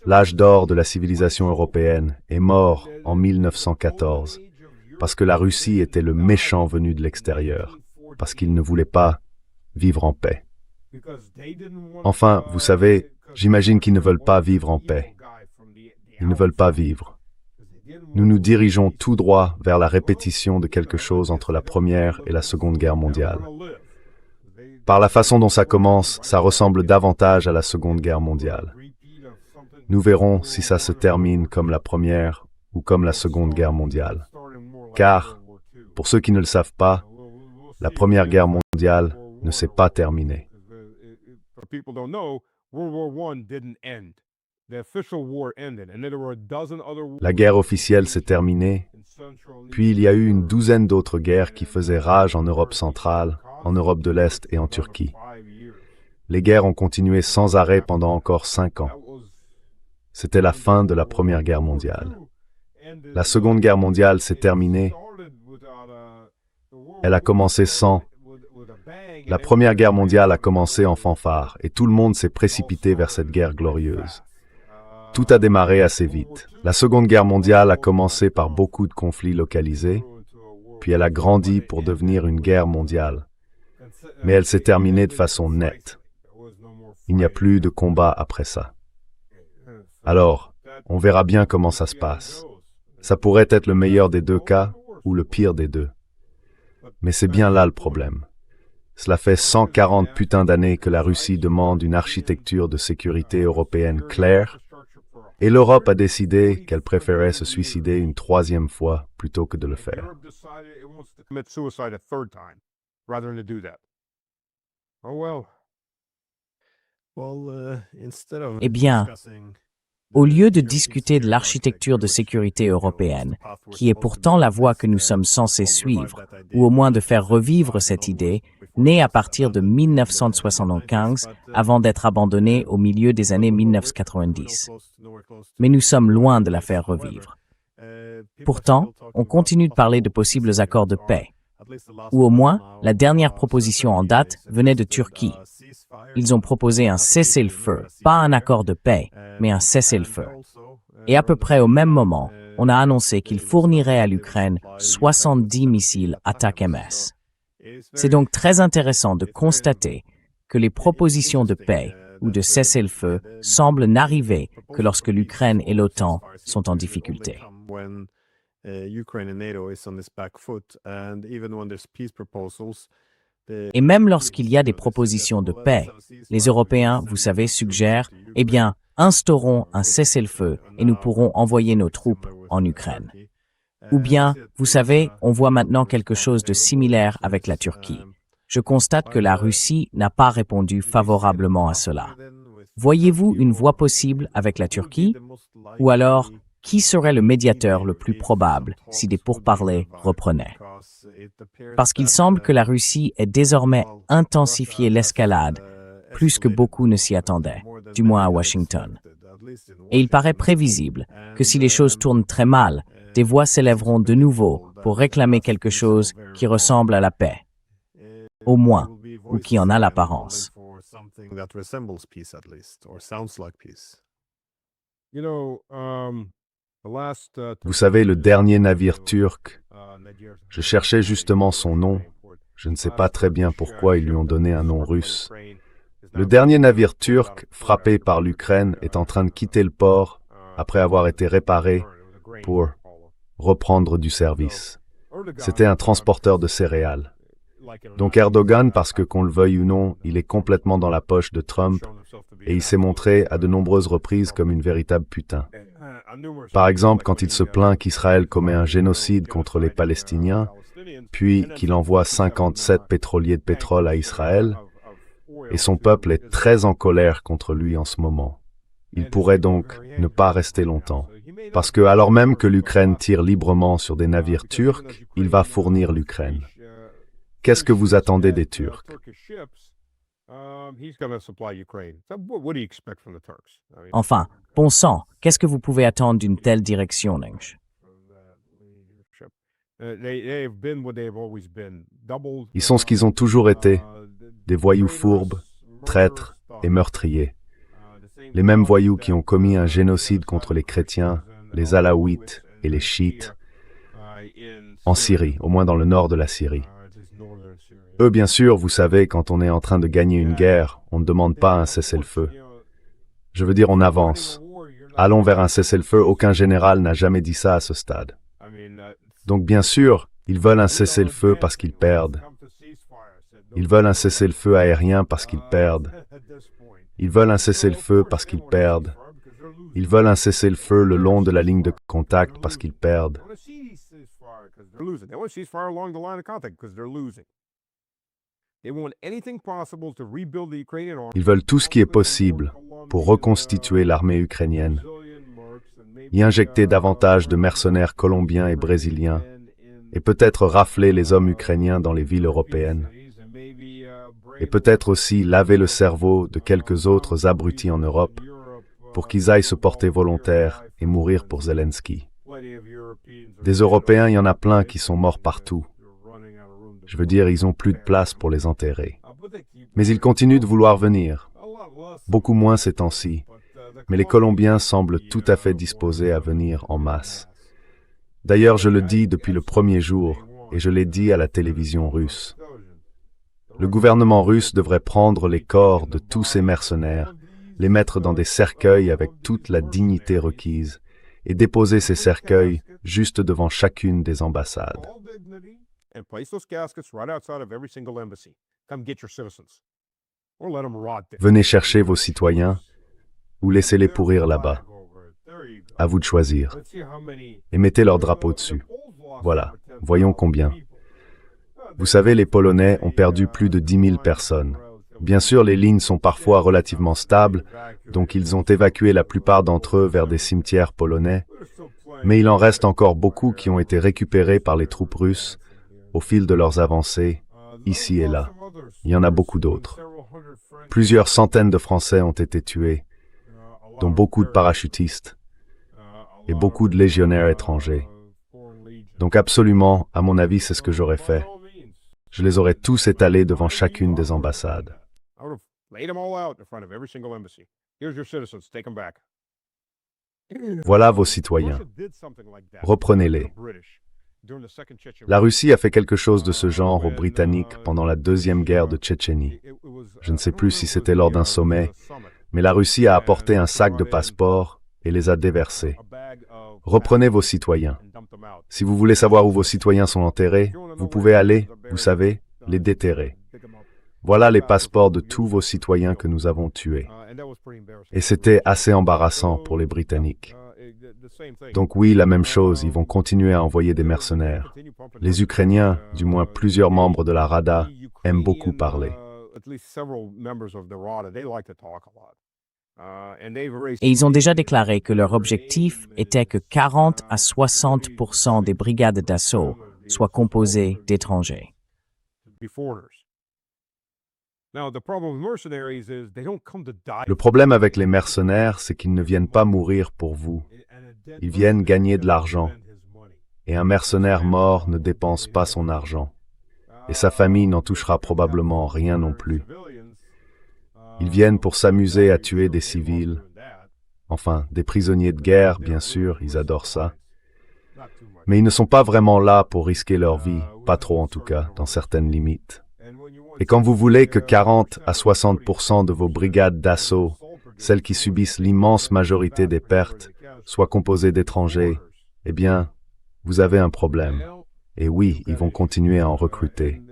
L'âge d'or de la civilisation européenne est mort en 1914, parce que la Russie était le méchant venu de l'extérieur, parce qu'il ne voulait pas vivre en paix. Enfin, vous savez, j'imagine qu'ils ne veulent pas vivre en paix. Ils ne veulent pas vivre. Nous nous dirigeons tout droit vers la répétition de quelque chose entre la Première et la Seconde Guerre mondiale. Par la façon dont ça commence, ça ressemble davantage à la Seconde Guerre mondiale. Nous verrons si ça se termine comme la Première ou comme la Seconde Guerre mondiale. Car, pour ceux qui ne le savent pas, la Première Guerre mondiale ne s'est pas terminée. La guerre officielle s'est terminée, puis il y a eu une douzaine d'autres guerres qui faisaient rage en Europe centrale, en Europe de l'Est et en Turquie. Les guerres ont continué sans arrêt pendant encore 5 ans. C'était la fin de la Première Guerre mondiale. La Seconde Guerre mondiale s'est terminée. Elle a commencé sans. La Première Guerre mondiale a commencé en fanfare et tout le monde s'est précipité vers cette guerre glorieuse. Tout a démarré assez vite. La Seconde Guerre mondiale a commencé par beaucoup de conflits localisés, puis elle a grandi pour devenir une guerre mondiale. Mais elle s'est terminée de façon nette. Il n'y a plus de combat après ça. Alors, on verra bien comment ça se passe. Ça pourrait être le meilleur des 2 cas ou le pire des 2. Mais c'est bien là le problème. Cela fait 140 putains d'années que la Russie demande une architecture de sécurité européenne claire, et l'Europe a décidé qu'elle préférait se suicider une 3e fois plutôt que de le faire. Eh bien, au lieu de discuter de l'architecture de sécurité européenne, qui est pourtant la voie que nous sommes censés suivre, ou au moins de faire revivre cette idée, née à partir de 1975, avant d'être abandonnée au milieu des années 1990. Mais nous sommes loin de la faire revivre. Pourtant, on continue de parler de possibles accords de paix. Ou au moins, la dernière proposition en date venait de Turquie. Ils ont proposé un cessez-le-feu, pas un accord de paix, mais un cessez-le-feu. Et à peu près au même moment, on a annoncé qu'ils fourniraient à l'Ukraine 70 missiles ATACMS. C'est donc très intéressant de constater que les propositions de paix ou de cessez-le-feu semblent n'arriver que lorsque l'Ukraine et l'OTAN sont en difficulté. Et même lorsqu'il y a des propositions de paix, les Européens, vous savez, suggèrent, eh bien, instaurons un cessez-le-feu et nous pourrons envoyer nos troupes en Ukraine. Ou bien, vous savez, on voit maintenant quelque chose de similaire avec la Turquie. Je constate que la Russie n'a pas répondu favorablement à cela. Voyez-vous une voie possible avec la Turquie? Ou alors, qui serait le médiateur le plus probable si des pourparlers reprenaient? Parce qu'il semble que la Russie ait désormais intensifié l'escalade, plus que beaucoup ne s'y attendaient, du moins à Washington. Et il paraît prévisible que si les choses tournent très mal, des voix s'élèveront de nouveau pour réclamer quelque chose qui ressemble à la paix, au moins, ou qui en a l'apparence. Vous savez, le dernier navire turc, je cherchais justement son nom, je ne sais pas très bien pourquoi ils lui ont donné un nom russe. Le dernier navire turc frappé par l'Ukraine est en train de quitter le port après avoir été réparé pour reprendre du service. C'était un transporteur de céréales. Donc Erdogan, parce que qu'on le veuille ou non, il est complètement dans la poche de Trump et il s'est montré à de nombreuses reprises comme une véritable putain. Par exemple, quand il se plaint qu'Israël commet un génocide contre les Palestiniens, puis qu'il envoie 57 pétroliers de pétrole à Israël, et son peuple est très en colère contre lui en ce moment. Il pourrait donc ne pas rester longtemps. Parce que, alors même que l'Ukraine tire librement sur des navires turcs, il va fournir l'Ukraine. Qu'est-ce que vous attendez des Turcs? Enfin, bon sang, qu'est-ce que vous pouvez attendre d'une telle direction, Lynch? Ils sont ce qu'ils ont toujours été, des voyous fourbes, traîtres et meurtriers. Les mêmes voyous qui ont commis un génocide contre les chrétiens, les alaouites et les chiites, en Syrie, au moins dans le nord de la Syrie. Eux, bien sûr, vous savez, quand on est en train de gagner une guerre, on ne demande pas un cessez-le-feu. Je veux dire, on avance. Allons vers un cessez-le-feu, aucun général n'a jamais dit ça à ce stade. Donc bien sûr, ils veulent un cessez-le-feu parce qu'ils perdent. Ils veulent un cessez-le-feu aérien parce qu'ils perdent. Ils veulent un cessez-le-feu parce qu'ils perdent. Ils veulent un cessez-le-feu le long de la ligne de contact parce qu'ils perdent. Ils veulent tout ce qui est possible pour reconstituer l'armée ukrainienne, y injecter davantage de mercenaires colombiens et brésiliens, et peut-être rafler les hommes ukrainiens dans les villes européennes, et peut-être aussi laver le cerveau de quelques autres abrutis en Europe pour qu'ils aillent se porter volontaires et mourir pour Zelensky. Des Européens, il y en a plein qui sont morts partout. Je veux dire, ils n'ont plus de place pour les enterrer. Mais ils continuent de vouloir venir. Beaucoup moins ces temps-ci. Mais les Colombiens semblent tout à fait disposés à venir en masse. D'ailleurs, je le dis depuis le premier jour, et je l'ai dit à la télévision russe. Le gouvernement russe devrait prendre les corps de tous ces mercenaires, les mettre dans des cercueils avec toute la dignité requise, et déposer ces cercueils juste devant chacune des ambassades. Venez chercher vos citoyens ou laissez-les pourrir là-bas. À vous de choisir. Et mettez leur drapeau dessus. Voilà, voyons combien. Vous savez, les Polonais ont perdu plus de 10 000 personnes. Bien sûr, les lignes sont parfois relativement stables, donc ils ont évacué la plupart d'entre eux vers des cimetières polonais, mais il en reste encore beaucoup qui ont été récupérés par les troupes russes au fil de leurs avancées, ici et là. Il y en a beaucoup d'autres. Plusieurs centaines de Français ont été tués, dont beaucoup de parachutistes et beaucoup de légionnaires étrangers. Donc absolument, à mon avis, c'est ce que j'aurais fait. Je les aurais tous étalés devant chacune des ambassades. Voilà vos citoyens. Reprenez-les. La Russie a fait quelque chose de ce genre aux Britanniques pendant la deuxième guerre de Tchétchénie. Je ne sais plus si c'était lors d'un sommet, mais la Russie a apporté un sac de passeports et les a déversés. Reprenez vos citoyens. Si vous voulez savoir où vos citoyens sont enterrés, vous pouvez aller, vous savez, les déterrer. Voilà les passeports de tous vos citoyens que nous avons tués. Et c'était assez embarrassant pour les Britanniques. Donc oui, la même chose, ils vont continuer à envoyer des mercenaires. Les Ukrainiens, du moins plusieurs membres de la Rada, aiment beaucoup parler. Et ils ont déjà déclaré que leur objectif était que 40 à 60% des brigades d'assaut soient composées d'étrangers. Le problème avec les mercenaires, c'est qu'ils ne viennent pas mourir pour vous. Ils viennent gagner de l'argent. Et un mercenaire mort ne dépense pas son argent. Et sa famille n'en touchera probablement rien non plus. Ils viennent pour s'amuser à tuer des civils. Enfin, des prisonniers de guerre, bien sûr, ils adorent ça. Mais ils ne sont pas vraiment là pour risquer leur vie, pas trop en tout cas, dans certaines limites. Et quand vous voulez que 40 à 60% de vos brigades d'assaut, celles qui subissent l'immense majorité des pertes, soient composées d'étrangers, eh bien, vous avez un problème. Et oui, ils vont continuer à en recruter.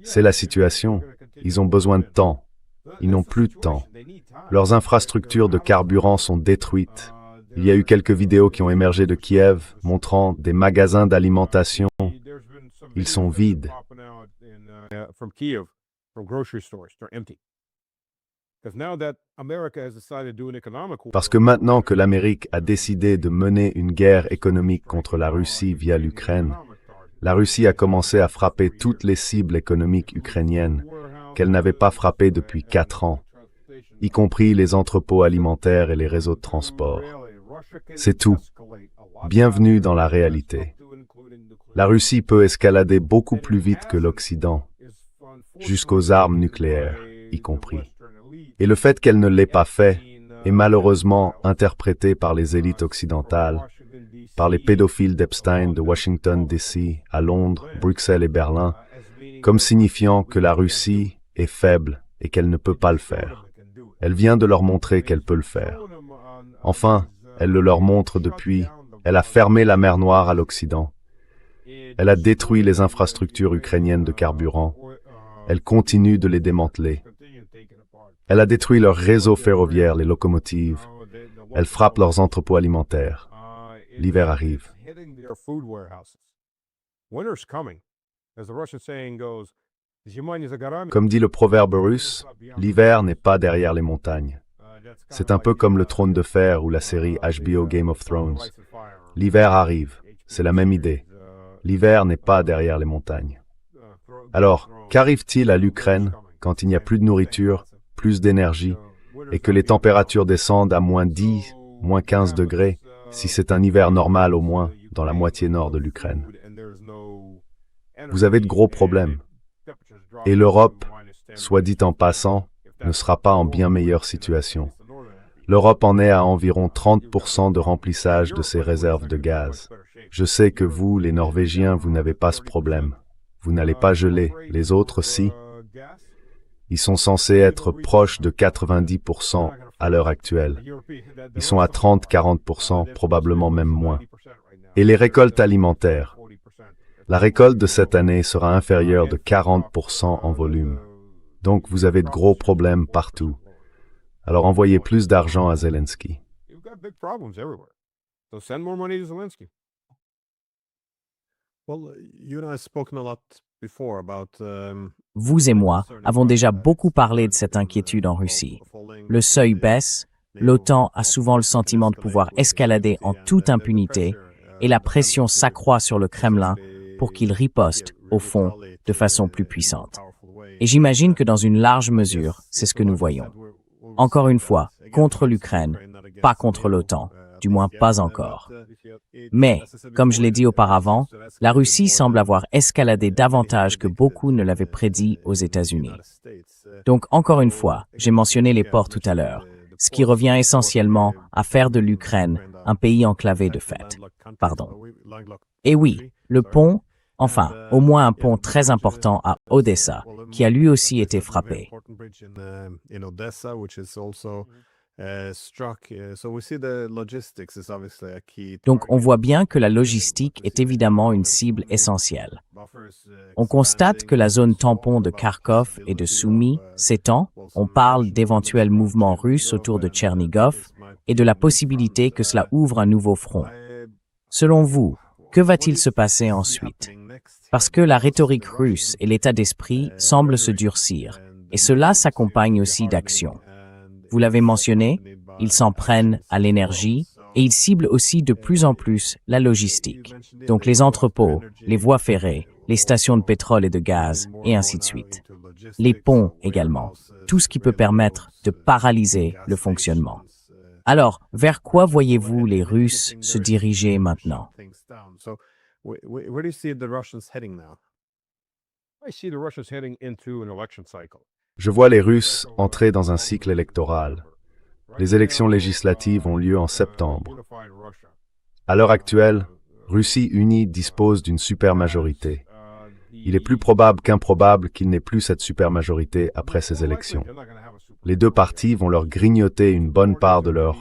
C'est la situation. Ils ont besoin de temps. Ils n'ont plus de temps. Leurs infrastructures de carburant sont détruites. Il y a eu quelques vidéos qui ont émergé de Kiev montrant des magasins d'alimentation. Ils sont vides. From Kiev, from grocery stores, they're empty. Because now that America has decided to do an economic war, Parce que maintenant que l'Amérique a décidé de mener une guerre économique contre la Russie via l'Ukraine, la Russie a commencé à frapper toutes les cibles économiques ukrainiennes qu'elle n'avait pas frappées depuis 4 ans, y compris les entrepôts alimentaires et les réseaux de transport. C'est tout. Bienvenue dans la réalité. La Russie peut escalader beaucoup plus vite que l'Occident, jusqu'aux armes nucléaires, y compris. Et le fait qu'elle ne l'ait pas fait est malheureusement interprété par les élites occidentales, par les pédophiles d'Epstein de Washington, D.C., à Londres, Bruxelles et Berlin, comme signifiant que la Russie est faible et qu'elle ne peut pas le faire. Elle vient de leur montrer qu'elle peut le faire. Enfin, elle le leur montre depuis. Elle a fermé la mer Noire à l'Occident. Elle a détruit les infrastructures ukrainiennes de carburant. Elle continue de les démanteler. Elle a détruit leur réseau ferroviaire, les locomotives. Elle frappe leurs entrepôts alimentaires. L'hiver arrive. Comme dit le proverbe russe, l'hiver n'est pas derrière les montagnes. C'est un peu comme le Trône de Fer ou la série HBO Game of Thrones. L'hiver arrive, c'est la même idée. L'hiver n'est pas derrière les montagnes. Alors, qu'arrive-t-il à l'Ukraine quand il n'y a plus de nourriture, plus d'énergie, et que les températures descendent à moins 10, moins 15 degrés, si c'est un hiver normal au moins, dans la moitié nord de l'Ukraine? Vous avez de gros problèmes. Et l'Europe, soit dit en passant, ne sera pas en bien meilleure situation. L'Europe en est à environ 30% de remplissage de ses réserves de gaz. Je sais que vous, les Norvégiens, vous n'avez pas ce problème. Vous n'allez pas geler, les autres, si. Ils sont censés être proches de 90% à l'heure actuelle. Ils sont à 30-40%, probablement même moins. Et les récoltes alimentaires. La récolte de cette année sera inférieure de 40% en volume. Donc vous avez de gros problèmes partout. Alors envoyez plus d'argent à Zelensky. Vous et moi avons déjà beaucoup parlé de cette inquiétude en Russie. Le seuil baisse, l'OTAN a souvent le sentiment de pouvoir escalader en toute impunité et la pression s'accroît sur le Kremlin pour qu'il riposte, au fond, de façon plus puissante. Et j'imagine que dans une large mesure, c'est ce que nous voyons. Encore une fois, contre l'Ukraine, pas contre l'OTAN, du moins pas encore. Mais, comme je l'ai dit auparavant, la Russie semble avoir escaladé davantage que beaucoup ne l'avaient prédit aux États-Unis. Donc, encore une fois, j'ai mentionné les ports tout à l'heure, ce qui revient essentiellement à faire de l'Ukraine un pays enclavé de fait. Et oui, le pont, enfin, au moins un pont très important à Odessa, qui a lui aussi été frappé. Donc on voit bien que la logistique est évidemment une cible essentielle. On constate que la zone tampon de Kharkov et de Soumy s'étend. On parle d'éventuels mouvements russes autour de Tchernigov et de la possibilité que cela ouvre un nouveau front. Selon vous, que va-t-il se passer ensuite? Parce que la rhétorique russe et l'état d'esprit semblent se durcir, et cela s'accompagne aussi d'actions. Vous l'avez mentionné, ils s'en prennent à l'énergie et ils ciblent aussi de plus en plus la logistique. Donc les entrepôts, les voies ferrées, les stations de pétrole et de gaz, et ainsi de suite. Les ponts également, tout ce qui peut permettre de paralyser le fonctionnement. Alors, vers quoi voyez-vous les Russes se diriger maintenant? Je vois les Russes entrer dans un cycle électoral. Les élections législatives ont lieu en septembre. À l'heure actuelle, Russie unie dispose d'une supermajorité. Il est plus probable qu'improbable qu'il n'ait plus cette supermajorité après ces élections. Les deux partis vont leur grignoter une bonne part de leur...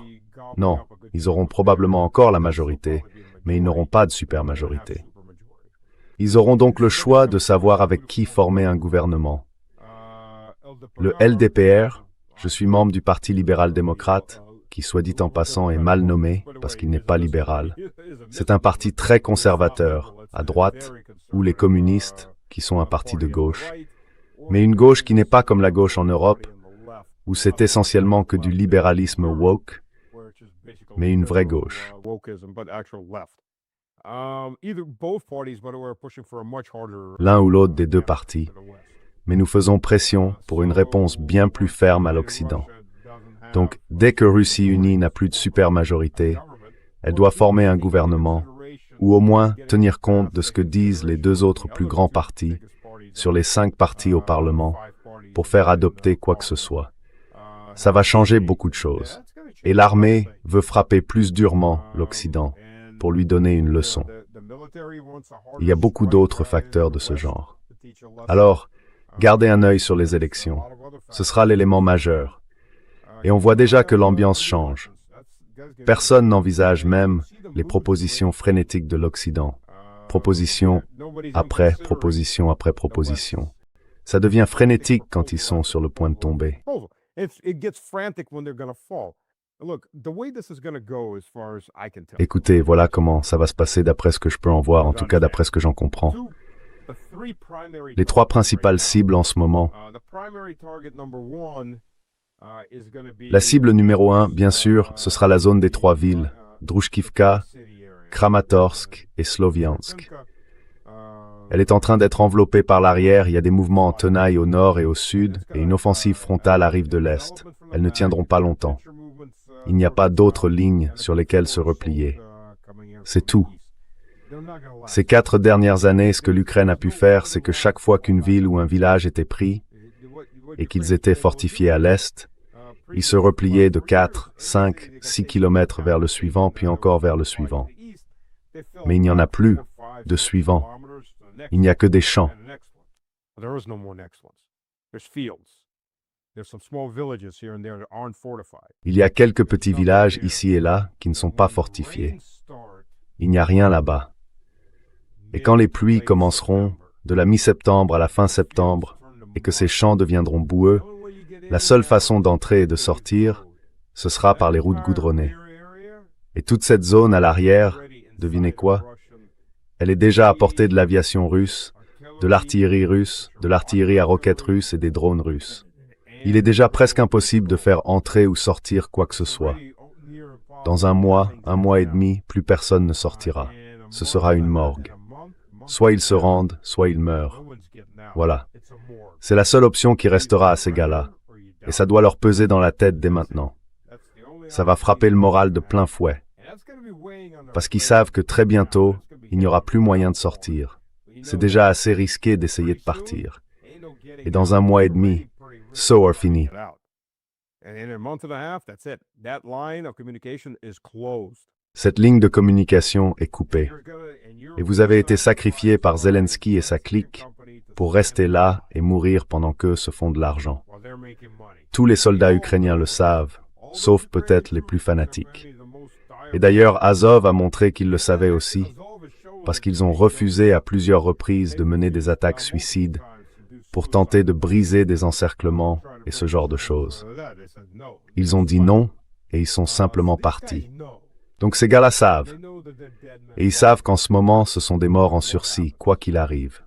Non, ils auront probablement encore la majorité, mais ils n'auront pas de supermajorité. Ils auront donc le choix de savoir avec qui former un gouvernement. Le LDPR, je suis membre du Parti libéral-démocrate, qui, soit dit en passant, est mal nommé parce qu'il n'est pas libéral. C'est un parti très conservateur, à droite, ou les communistes, qui sont un parti de gauche. Mais une gauche qui n'est pas comme la gauche en Europe, où c'est essentiellement que du libéralisme woke, mais une vraie gauche. L'un ou l'autre des deux partis, mais nous faisons pression pour une réponse bien plus ferme à l'Occident. Donc, dès que Russie unie n'a plus de supermajorité, elle doit former un gouvernement, ou au moins tenir compte de ce que disent les deux autres plus grands partis sur les 5 partis au Parlement, pour faire adopter quoi que ce soit. Ça va changer beaucoup de choses. Et l'armée veut frapper plus durement l'Occident pour lui donner une leçon. Il y a beaucoup d'autres facteurs de ce genre. Alors, gardez un œil sur les élections. Ce sera l'élément majeur. Et on voit déjà que l'ambiance change. Personne n'envisage même les propositions frénétiques de l'Occident. Proposition après proposition après proposition. Ça devient frénétique quand ils sont sur le point de tomber. Écoutez, voilà comment ça va se passer d'après ce que je peux en voir, en tout cas d'après ce que j'en comprends. Les 3 principales cibles en ce moment. La cible numéro 1, bien sûr, ce sera la zone des 3 villes, Družkivka, Kramatorsk et Sloviansk. Elle est en train d'être enveloppée par l'arrière, il y a des mouvements en tenaille au nord et au sud, et une offensive frontale arrive de l'est. Elles ne tiendront pas longtemps. Il n'y a pas d'autres lignes sur lesquelles se replier. C'est tout. Ces 4 dernières années, ce que l'Ukraine a pu faire, c'est que chaque fois qu'une ville ou un village était pris, et qu'ils étaient fortifiés à l'est, ils se repliaient de 4, 5, 6 kilomètres vers le suivant, puis encore vers le suivant. Mais il n'y en a plus de suivant. Il n'y a que des champs. Il y a quelques petits villages ici et là qui ne sont pas fortifiés. Il n'y a rien là-bas. Et quand les pluies commenceront, de la mi-septembre à la fin septembre, et que ces champs deviendront boueux, la seule façon d'entrer et de sortir, ce sera par les routes goudronnées. Et toute cette zone à l'arrière, devinez quoi? Elle est déjà à portée de l'aviation russe, de l'artillerie russe, de l'artillerie à roquettes russe et des drones russes. Il est déjà presque impossible de faire entrer ou sortir quoi que ce soit. Dans un mois et demi, plus personne ne sortira. Ce sera une morgue. Soit ils se rendent, soit ils meurent. Voilà. C'est la seule option qui restera à ces gars-là. Et ça doit leur peser dans la tête dès maintenant. Ça va frapper le moral de plein fouet. Parce qu'ils savent que très bientôt, il n'y aura plus moyen de sortir. C'est déjà assez risqué d'essayer de partir. Et dans un mois et demi, so are fini. Cette ligne de communication est coupée. Et vous avez été sacrifié par Zelensky et sa clique pour rester là et mourir pendant qu'eux se font de l'argent. Tous les soldats ukrainiens le savent, sauf peut-être les plus fanatiques. Et d'ailleurs, Azov a montré qu'ils le savaient aussi, parce qu'ils ont refusé à plusieurs reprises de mener des attaques suicides pour tenter de briser des encerclements et ce genre de choses. Ils ont dit non et ils sont simplement partis. Donc ces gars-là savent. Et ils savent qu'en ce moment, ce sont des morts en sursis, quoi qu'il arrive.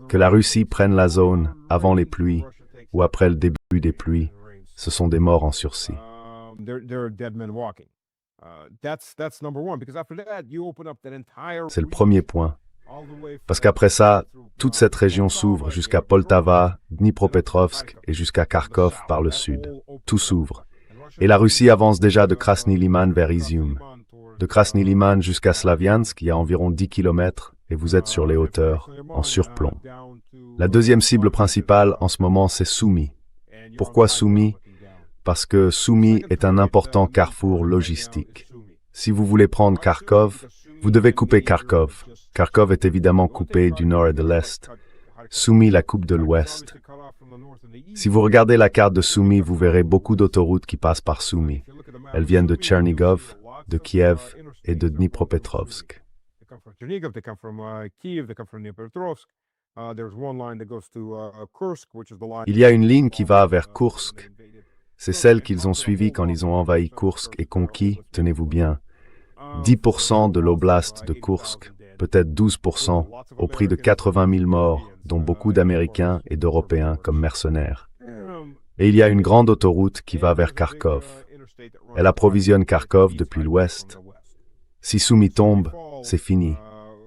Que la Russie prenne la zone avant les pluies ou après le début des pluies, ce sont des morts en sursis. C'est le premier point. Parce qu'après ça, toute cette région s'ouvre jusqu'à Poltava, Dnipropetrovsk et jusqu'à Kharkov par le sud. Tout s'ouvre. Et la Russie avance déjà de Krasny Liman vers Izium. De Krasny Liman jusqu'à Slaviansk, il y a environ 10 kilomètres, et vous êtes sur les hauteurs, en surplomb. La deuxième cible principale en ce moment, c'est Sumy. Pourquoi Sumy? Parce que Sumy est un important carrefour logistique. Si vous voulez prendre Kharkov, vous devez couper Kharkov. Kharkov est évidemment coupé du nord et de l'est. Sumy la coupe de l'ouest. Si vous regardez la carte de Sumy, vous verrez beaucoup d'autoroutes qui passent par Sumy. Elles viennent de Tchernigov, de Kiev et de Dnipropetrovsk. Il y a une ligne qui va vers Kursk. C'est celle qu'ils ont suivie quand ils ont envahi Koursk et conquis, tenez-vous bien, 10% de l'oblast de Koursk, peut-être 12%, au prix de 80 000 morts, dont beaucoup d'Américains et d'Européens comme mercenaires. Et il y a une grande autoroute qui va vers Kharkov. Elle approvisionne Kharkov depuis l'ouest. Si Soumy tombe, c'est fini.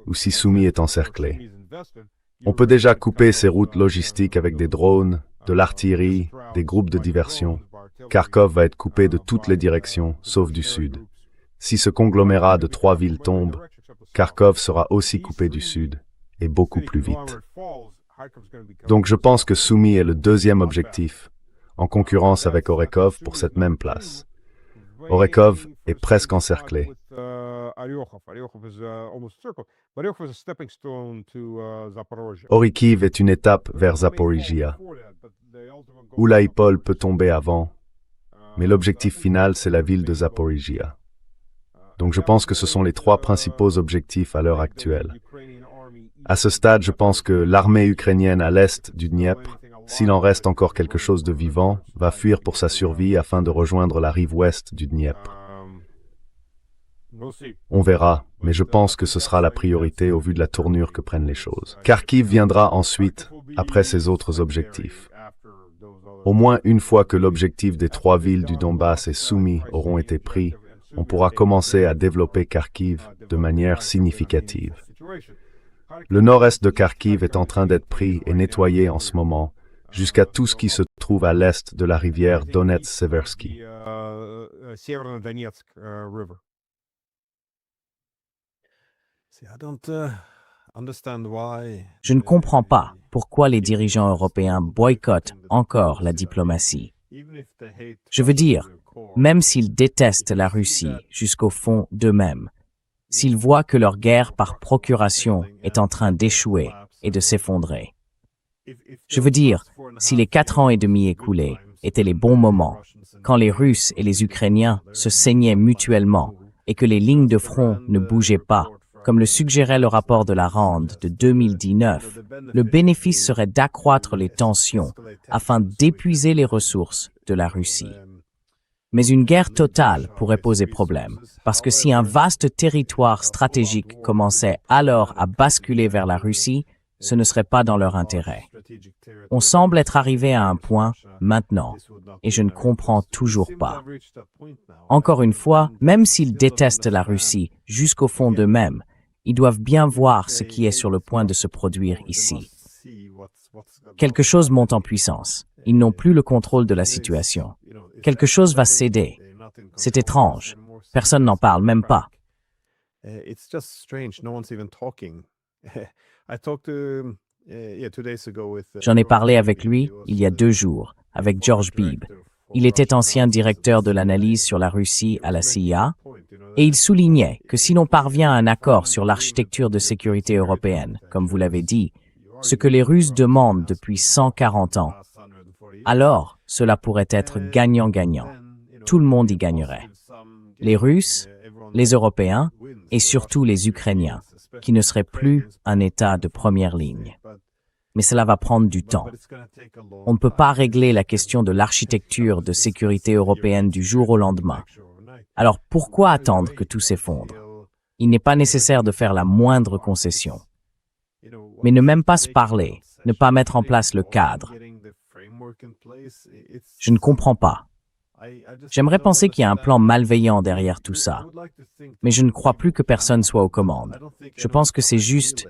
Ou si Soumy est encerclé. On peut déjà couper ces routes logistiques avec des drones, de l'artillerie, des groupes de diversion. Kharkov va être coupé de toutes les directions, sauf du sud. Si ce conglomérat de 3 villes tombe, Kharkov sera aussi coupé du sud, et beaucoup plus vite. Donc je pense que Soumy est le deuxième objectif, en concurrence avec Orekov pour cette même place. Orekov est presque encerclé. Orikiv est une étape vers Zaporizhia. Oulaïpol peut tomber avant, mais l'objectif final, c'est la ville de Zaporizhia. Donc je pense que ce sont les 3 principaux objectifs à l'heure actuelle. À ce stade, je pense que l'armée ukrainienne à l'est du Dniepr, s'il en reste encore quelque chose de vivant, va fuir pour sa survie afin de rejoindre la rive ouest du Dniepr. On verra, mais je pense que ce sera la priorité au vu de la tournure que prennent les choses. Kharkiv viendra ensuite, après ces autres objectifs. Au moins une fois que l'objectif des 3 villes du Donbass et Soumy auront été pris, on pourra commencer à développer Kharkiv de manière significative. Le nord-est de Kharkiv est en train d'être pris et nettoyé en ce moment, jusqu'à tout ce qui se trouve à l'est de la rivière Donetsk-Seversky. Je ne comprends pas pourquoi les dirigeants européens boycottent encore la diplomatie. Je veux dire, même s'ils détestent la Russie jusqu'au fond d'eux-mêmes, s'ils voient que leur guerre par procuration est en train d'échouer et de s'effondrer. Je veux dire, si les 4 ans et demi écoulés étaient les bons moments, quand les Russes et les Ukrainiens se saignaient mutuellement et que les lignes de front ne bougeaient pas, comme le suggérait le rapport de la RAND de 2019, le bénéfice serait d'accroître les tensions afin d'épuiser les ressources de la Russie. Mais une guerre totale pourrait poser problème, parce que si un vaste territoire stratégique commençait alors à basculer vers la Russie, ce ne serait pas dans leur intérêt. On semble être arrivé à un point maintenant, et je ne comprends toujours pas. Encore une fois, même s'ils détestent la Russie jusqu'au fond d'eux-mêmes, ils doivent bien voir ce qui est sur le point de se produire ici. Quelque chose monte en puissance. Ils n'ont plus le contrôle de la situation. Quelque chose va céder. C'est étrange. Personne n'en parle même pas. J'en ai parlé avec lui il y a 2 jours, avec George Bibb. Il était ancien directeur de l'analyse sur la Russie à la CIA, et il soulignait que si l'on parvient à un accord sur l'architecture de sécurité européenne, comme vous l'avez dit, ce que les Russes demandent depuis 140 ans, alors cela pourrait être gagnant-gagnant. Tout le monde y gagnerait. Les Russes, les Européens et surtout les Ukrainiens, qui ne seraient plus un État de première ligne. Mais cela va prendre du temps. On ne peut pas régler la question de l'architecture de sécurité européenne du jour au lendemain. Alors pourquoi attendre que tout s'effondre? Il n'est pas nécessaire de faire la moindre concession. Mais ne même pas se parler, ne pas mettre en place le cadre. Je ne comprends pas. J'aimerais penser qu'il y a un plan malveillant derrière tout ça. Mais je ne crois plus que personne soit aux commandes. Je pense que c'est juste,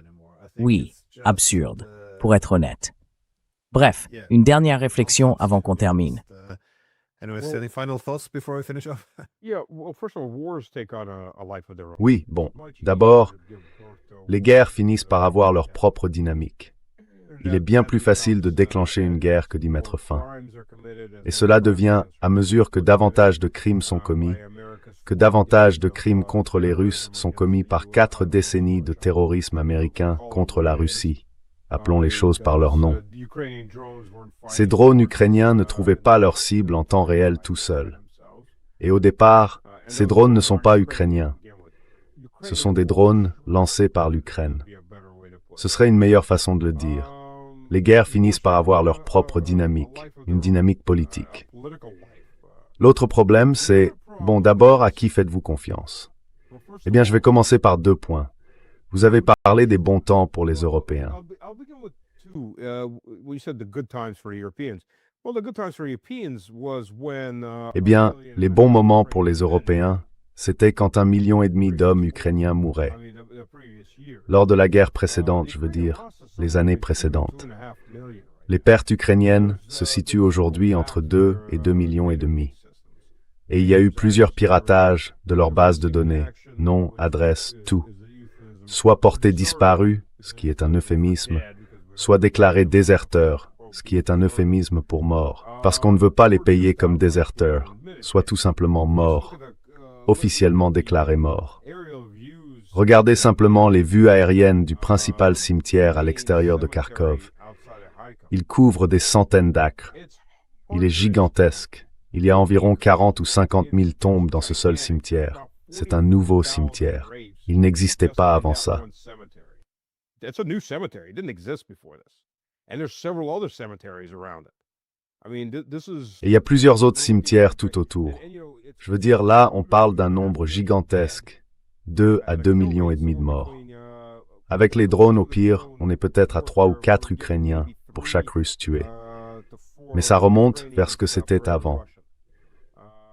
oui, absurde, pour être honnête. Bref, une dernière réflexion avant qu'on termine. Oui, bon, d'abord, les guerres finissent par avoir leur propre dynamique. Il est bien plus facile de déclencher une guerre que d'y mettre fin. Et cela devient, à mesure que davantage de crimes sont commis, que davantage de crimes contre les Russes sont commis par 4 décennies de terrorisme américain contre la Russie. Appelons les choses par leur nom. Ces drones ukrainiens ne trouvaient pas leur cible en temps réel tout seuls. Et au départ, ces drones ne sont pas ukrainiens. Ce sont des drones lancés par l'Ukraine. Ce serait une meilleure façon de le dire. Les guerres finissent par avoir leur propre dynamique, une dynamique politique. L'autre problème, c'est, bon, d'abord, à qui faites-vous confiance? Eh bien, je vais commencer par 2 points. Vous avez parlé des bons temps pour les Européens. Eh bien, les bons moments pour les Européens, c'était quand 1,5 million d'hommes ukrainiens mouraient. Lors de la guerre précédente, je veux dire, les années précédentes. Les pertes ukrainiennes se situent aujourd'hui entre 2 et 2,5 millions. Et il y a eu plusieurs piratages de leurs bases de données, noms, adresses, tout. Soit portés disparus, ce qui est un euphémisme, soit déclarés déserteurs, ce qui est un euphémisme pour morts, parce qu'on ne veut pas les payer comme déserteurs, soit tout simplement morts, officiellement déclarés morts. Regardez simplement les vues aériennes du principal cimetière à l'extérieur de Kharkov. Il couvre des centaines d'acres. Il est gigantesque. Il y a environ 40 ou 50 000 tombes dans ce seul cimetière. C'est un nouveau cimetière. Il n'existait pas avant ça. Et il y a plusieurs autres cimetières tout autour. Je veux dire, là, on parle d'un nombre gigantesque. 2 à 2,5 millions de morts. Avec les drones, au pire, on est peut-être à 3 ou 4 Ukrainiens pour chaque Russe tué. Mais ça remonte vers ce que c'était avant.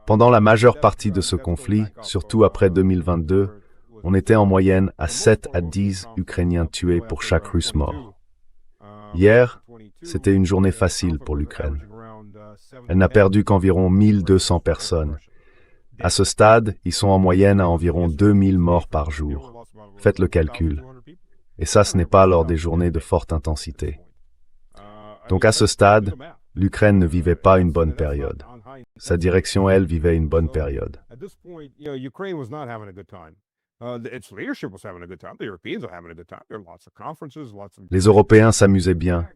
Pendant la majeure partie de ce conflit, surtout après 2022, on était en moyenne à 7 à 10 Ukrainiens tués pour chaque Russe mort. Hier, c'était une journée facile pour l'Ukraine. Elle n'a perdu qu'environ 1200 personnes. À ce stade, ils sont en moyenne à environ 2000 morts par jour. Faites le calcul. Et ça, ce n'est pas lors des journées de forte intensité. Donc à ce stade, l'Ukraine ne vivait pas une bonne période. Sa direction, elle, vivait une bonne période. Les Européens s'amusaient bien.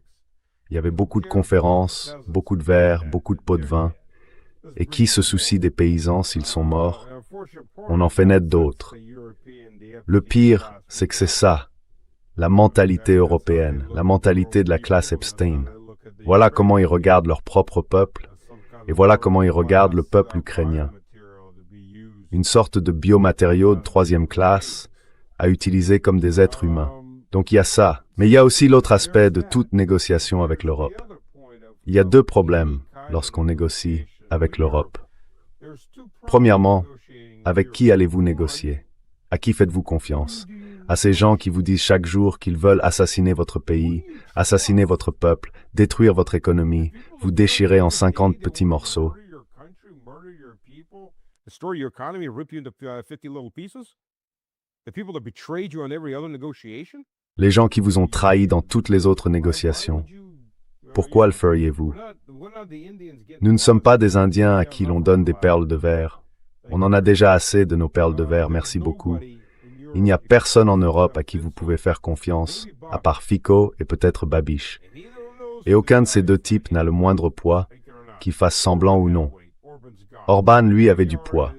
Il y avait beaucoup de conférences, beaucoup de verres, beaucoup de pots de vin. Et qui se soucie des paysans s'ils sont morts? On en fait naître d'autres. Le pire, c'est que c'est ça, la mentalité européenne, la mentalité de la classe Epstein. Voilà comment ils regardent leur propre peuple, et voilà comment ils regardent le peuple ukrainien. Une sorte de biomatériaux de 3e classe à utiliser comme des êtres humains. Donc il y a ça, mais il y a aussi l'autre aspect de toute négociation avec l'Europe. Il y a 2 problèmes lorsqu'on négocie avec l'Europe. Premièrement, avec qui allez-vous négocier? À qui faites-vous confiance? À ces gens qui vous disent chaque jour qu'ils veulent assassiner votre pays, assassiner votre peuple, détruire votre économie, vous déchirer en 50 petits morceaux. Les gens qui vous ont trahi dans toutes les autres négociations. Pourquoi le feriez-vous? Nous ne sommes pas des Indiens à qui l'on donne des perles de verre. On en a déjà assez de nos perles de verre, merci beaucoup. Il n'y a personne en Europe à qui vous pouvez faire confiance, à part Fico et peut-être Babiš. Et aucun de ces 2 types n'a le moindre poids, qu'ils fassent semblant ou non. Orban, lui, avait du poids.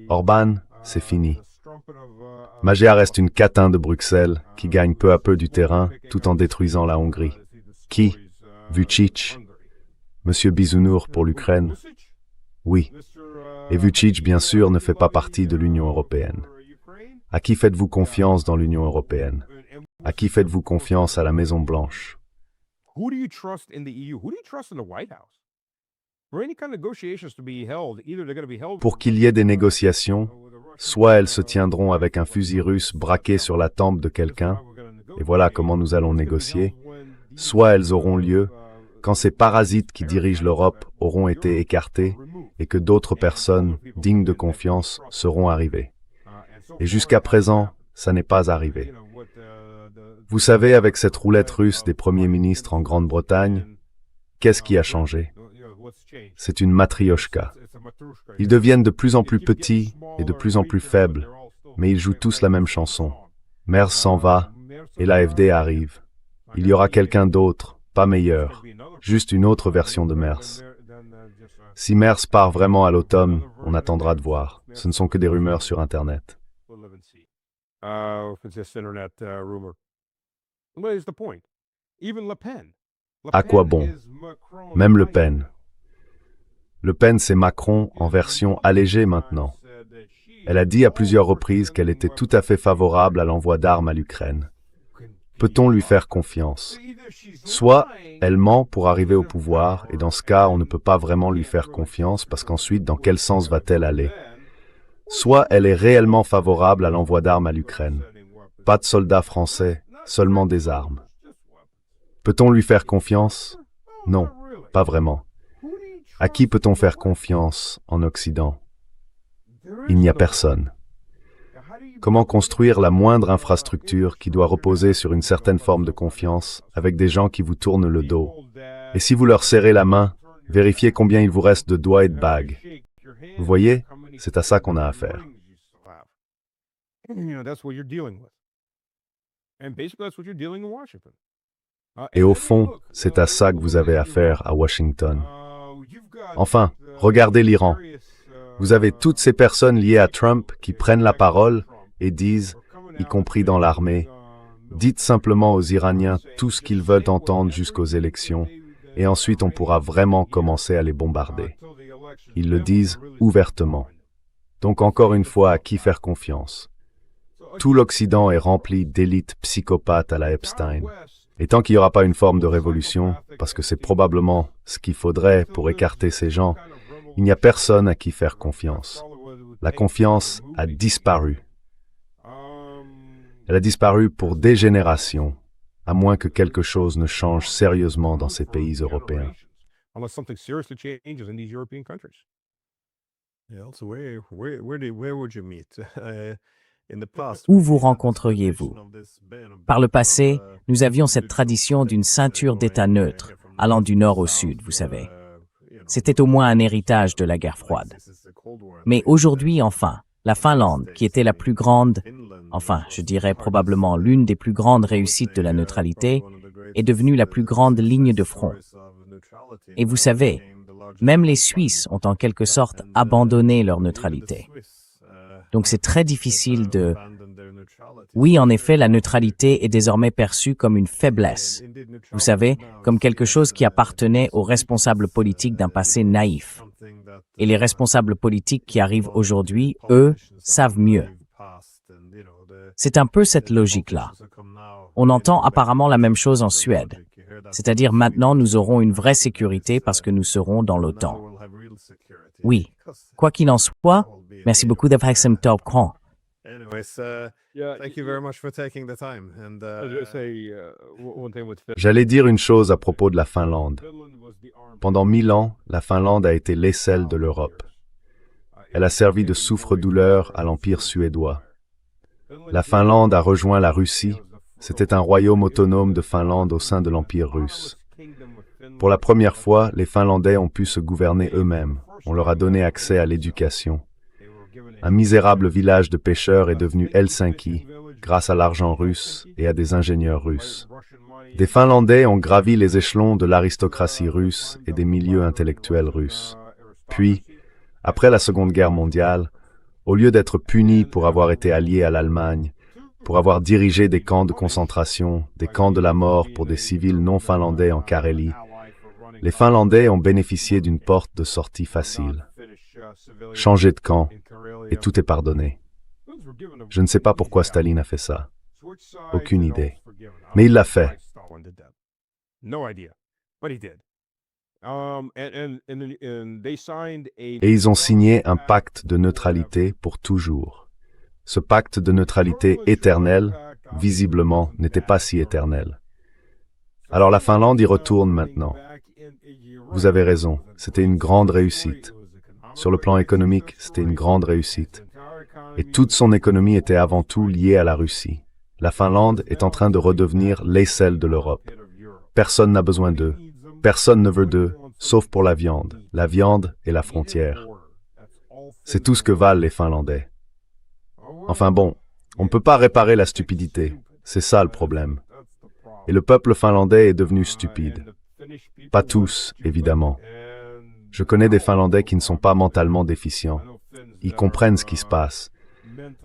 Orban, c'est fini. Magyar reste une catin de Bruxelles qui gagne peu à peu du terrain tout en détruisant la Hongrie. Qui? Vučić. Monsieur Bisounours pour l'Ukraine? Oui. Et Vučić, bien sûr, ne fait pas partie de l'Union européenne. À qui faites-vous confiance dans l'Union européenne? À qui faites-vous confiance à la Maison-Blanche? Pour qu'il y ait des négociations, soit elles se tiendront avec un fusil russe braqué sur la tempe de quelqu'un, et voilà comment nous allons négocier, soit elles auront lieu quand ces parasites qui dirigent l'Europe auront été écartés et que d'autres personnes dignes de confiance seront arrivées. Et jusqu'à présent, ça n'est pas arrivé. Vous savez, avec cette roulette russe des premiers ministres en Grande-Bretagne, qu'est-ce qui a changé? C'est une matrioshka. Ils deviennent de plus en plus petits et de plus en plus faibles, mais ils jouent tous la même chanson. Merz s'en va et l'AfD arrive. Il y aura quelqu'un d'autre, pas meilleur, juste une autre version de Merz. Si Merz part vraiment à l'automne, on attendra de voir. Ce ne sont que des rumeurs sur Internet. À quoi bon? Même Le Pen. Le Pen, c'est Macron en version allégée maintenant. Elle a dit à plusieurs reprises qu'elle était tout à fait favorable à l'envoi d'armes à l'Ukraine. Peut-on lui faire confiance? Soit elle ment pour arriver au pouvoir, et dans ce cas, on ne peut pas vraiment lui faire confiance parce qu'ensuite, dans quel sens va-t-elle aller? Soit elle est réellement favorable à l'envoi d'armes à l'Ukraine. Pas de soldats français, seulement des armes. Peut-on lui faire confiance? Non, pas vraiment. À qui peut-on faire confiance en Occident? Il n'y a personne. Comment construire la moindre infrastructure qui doit reposer sur une certaine forme de confiance avec des gens qui vous tournent le dos? Et si vous leur serrez la main, vérifiez combien il vous reste de doigts et de bagues. Vous voyez, c'est à ça qu'on a affaire. Et au fond, c'est à ça que vous avez affaire à Washington. Enfin, regardez l'Iran. Vous avez toutes ces personnes liées à Trump qui prennent la parole et disent, y compris dans l'armée, dites simplement aux Iraniens tout ce qu'ils veulent entendre jusqu'aux élections, et ensuite on pourra vraiment commencer à les bombarder. Ils le disent ouvertement. Donc encore une fois, à qui faire confiance? Tout l'Occident est rempli d'élites psychopathes à la Epstein. Et tant qu'il n'y aura pas une forme de révolution, parce que c'est probablement ce qu'il faudrait pour écarter ces gens, il n'y a personne à qui faire confiance. La confiance a disparu. Elle a disparu pour des générations, à moins que quelque chose ne change sérieusement dans ces pays européens. Où vous rencontreriez-vous? Par le passé, nous avions cette tradition d'une ceinture d'États neutres, allant du nord au sud, vous savez. C'était au moins un héritage de la guerre froide. Mais aujourd'hui, enfin, la Finlande, qui était la plus grande, enfin, je dirais probablement l'une des plus grandes réussites de la neutralité, est devenue la plus grande ligne de front. Et vous savez, même les Suisses ont en quelque sorte abandonné leur neutralité. Donc c'est très difficile de... Oui, en effet, la neutralité est désormais perçue comme une faiblesse. Vous savez, comme quelque chose qui appartenait aux responsables politiques d'un passé naïf. Et les responsables politiques qui arrivent aujourd'hui, eux, savent mieux. C'est un peu cette logique-là. On entend apparemment la même chose en Suède. C'est-à-dire maintenant, nous aurons une vraie sécurité parce que nous serons dans l'OTAN. Oui, quoi qu'il en soit, merci beaucoup d'avoir accepté le temps. J'allais dire une chose à propos de la Finlande. Pendant 1000 ans, la Finlande a été l'aisselle de l'Europe. Elle a servi de souffre-douleur à l'Empire suédois. La Finlande a rejoint la Russie. C'était un royaume autonome de Finlande au sein de l'Empire russe. Pour la première fois, les Finlandais ont pu se gouverner eux-mêmes. On leur a donné accès à l'éducation. Un misérable village de pêcheurs est devenu Helsinki grâce à l'argent russe et à des ingénieurs russes. Des Finlandais ont gravi les échelons de l'aristocratie russe et des milieux intellectuels russes. Puis, après la Seconde Guerre mondiale, au lieu d'être punis pour avoir été alliés à l'Allemagne, pour avoir dirigé des camps de concentration, des camps de la mort pour des civils non finlandais en Carélie, les Finlandais ont bénéficié d'une porte de sortie facile. Changer de camp, et tout est pardonné. Je ne sais pas pourquoi Staline a fait ça. Aucune idée. Mais il l'a fait. Et ils ont signé un pacte de neutralité pour toujours. Ce pacte de neutralité éternelle, visiblement, n'était pas si éternel. Alors la Finlande y retourne maintenant. Vous avez raison, c'était une grande réussite. Sur le plan économique, c'était une grande réussite. Et toute son économie était avant tout liée à la Russie. La Finlande est en train de redevenir l'aisselle de l'Europe. Personne n'a besoin d'eux. Personne ne veut d'eux, sauf pour la viande. La viande et la frontière. C'est tout ce que valent les Finlandais. Enfin bon, on ne peut pas réparer la stupidité. C'est ça le problème. Et le peuple finlandais est devenu stupide. Pas tous, évidemment. Je connais des Finlandais qui ne sont pas mentalement déficients. Ils comprennent ce qui se passe.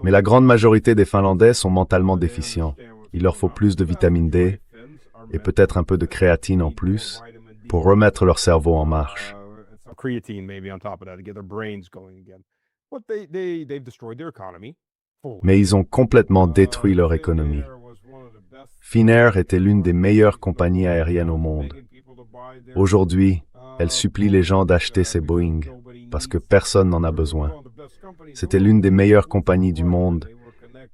Mais la grande majorité des Finlandais sont mentalement déficients. Il leur faut plus de vitamine D et peut-être un peu de créatine en plus pour remettre leur cerveau en marche. creatine maybe on top of that to get their brains going again. But they've destroyed their economy. Fully. Mais ils ont complètement détruit leur économie. Finnair était l'une des meilleures compagnies aériennes au monde. Aujourd'hui, elle supplie les gens d'acheter ses Boeing parce que personne n'en a besoin. C'était l'une des meilleures compagnies du monde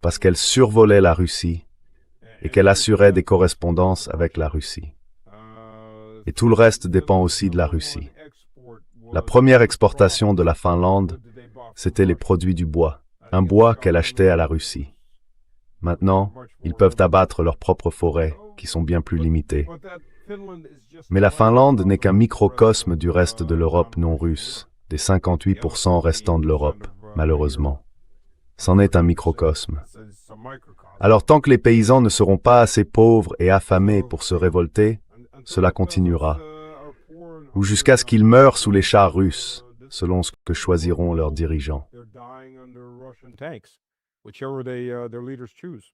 parce qu'elle survolait la Russie et qu'elle assurait des correspondances avec la Russie. Et tout le reste dépend aussi de la Russie. La première exportation de la Finlande, c'était les produits du bois, un bois qu'elle achetait à la Russie. Maintenant, ils peuvent abattre leurs propres forêts, qui sont bien plus limitées. Mais la Finlande n'est qu'un microcosme du reste de l'Europe non russe, des 58% restants de l'Europe, malheureusement. C'en est un microcosme. Alors tant que les paysans ne seront pas assez pauvres et affamés pour se révolter, cela continuera. Ou jusqu'à ce qu'ils meurent sous les chars russes, selon ce que choisiront leurs dirigeants. Whichever their leaders choose.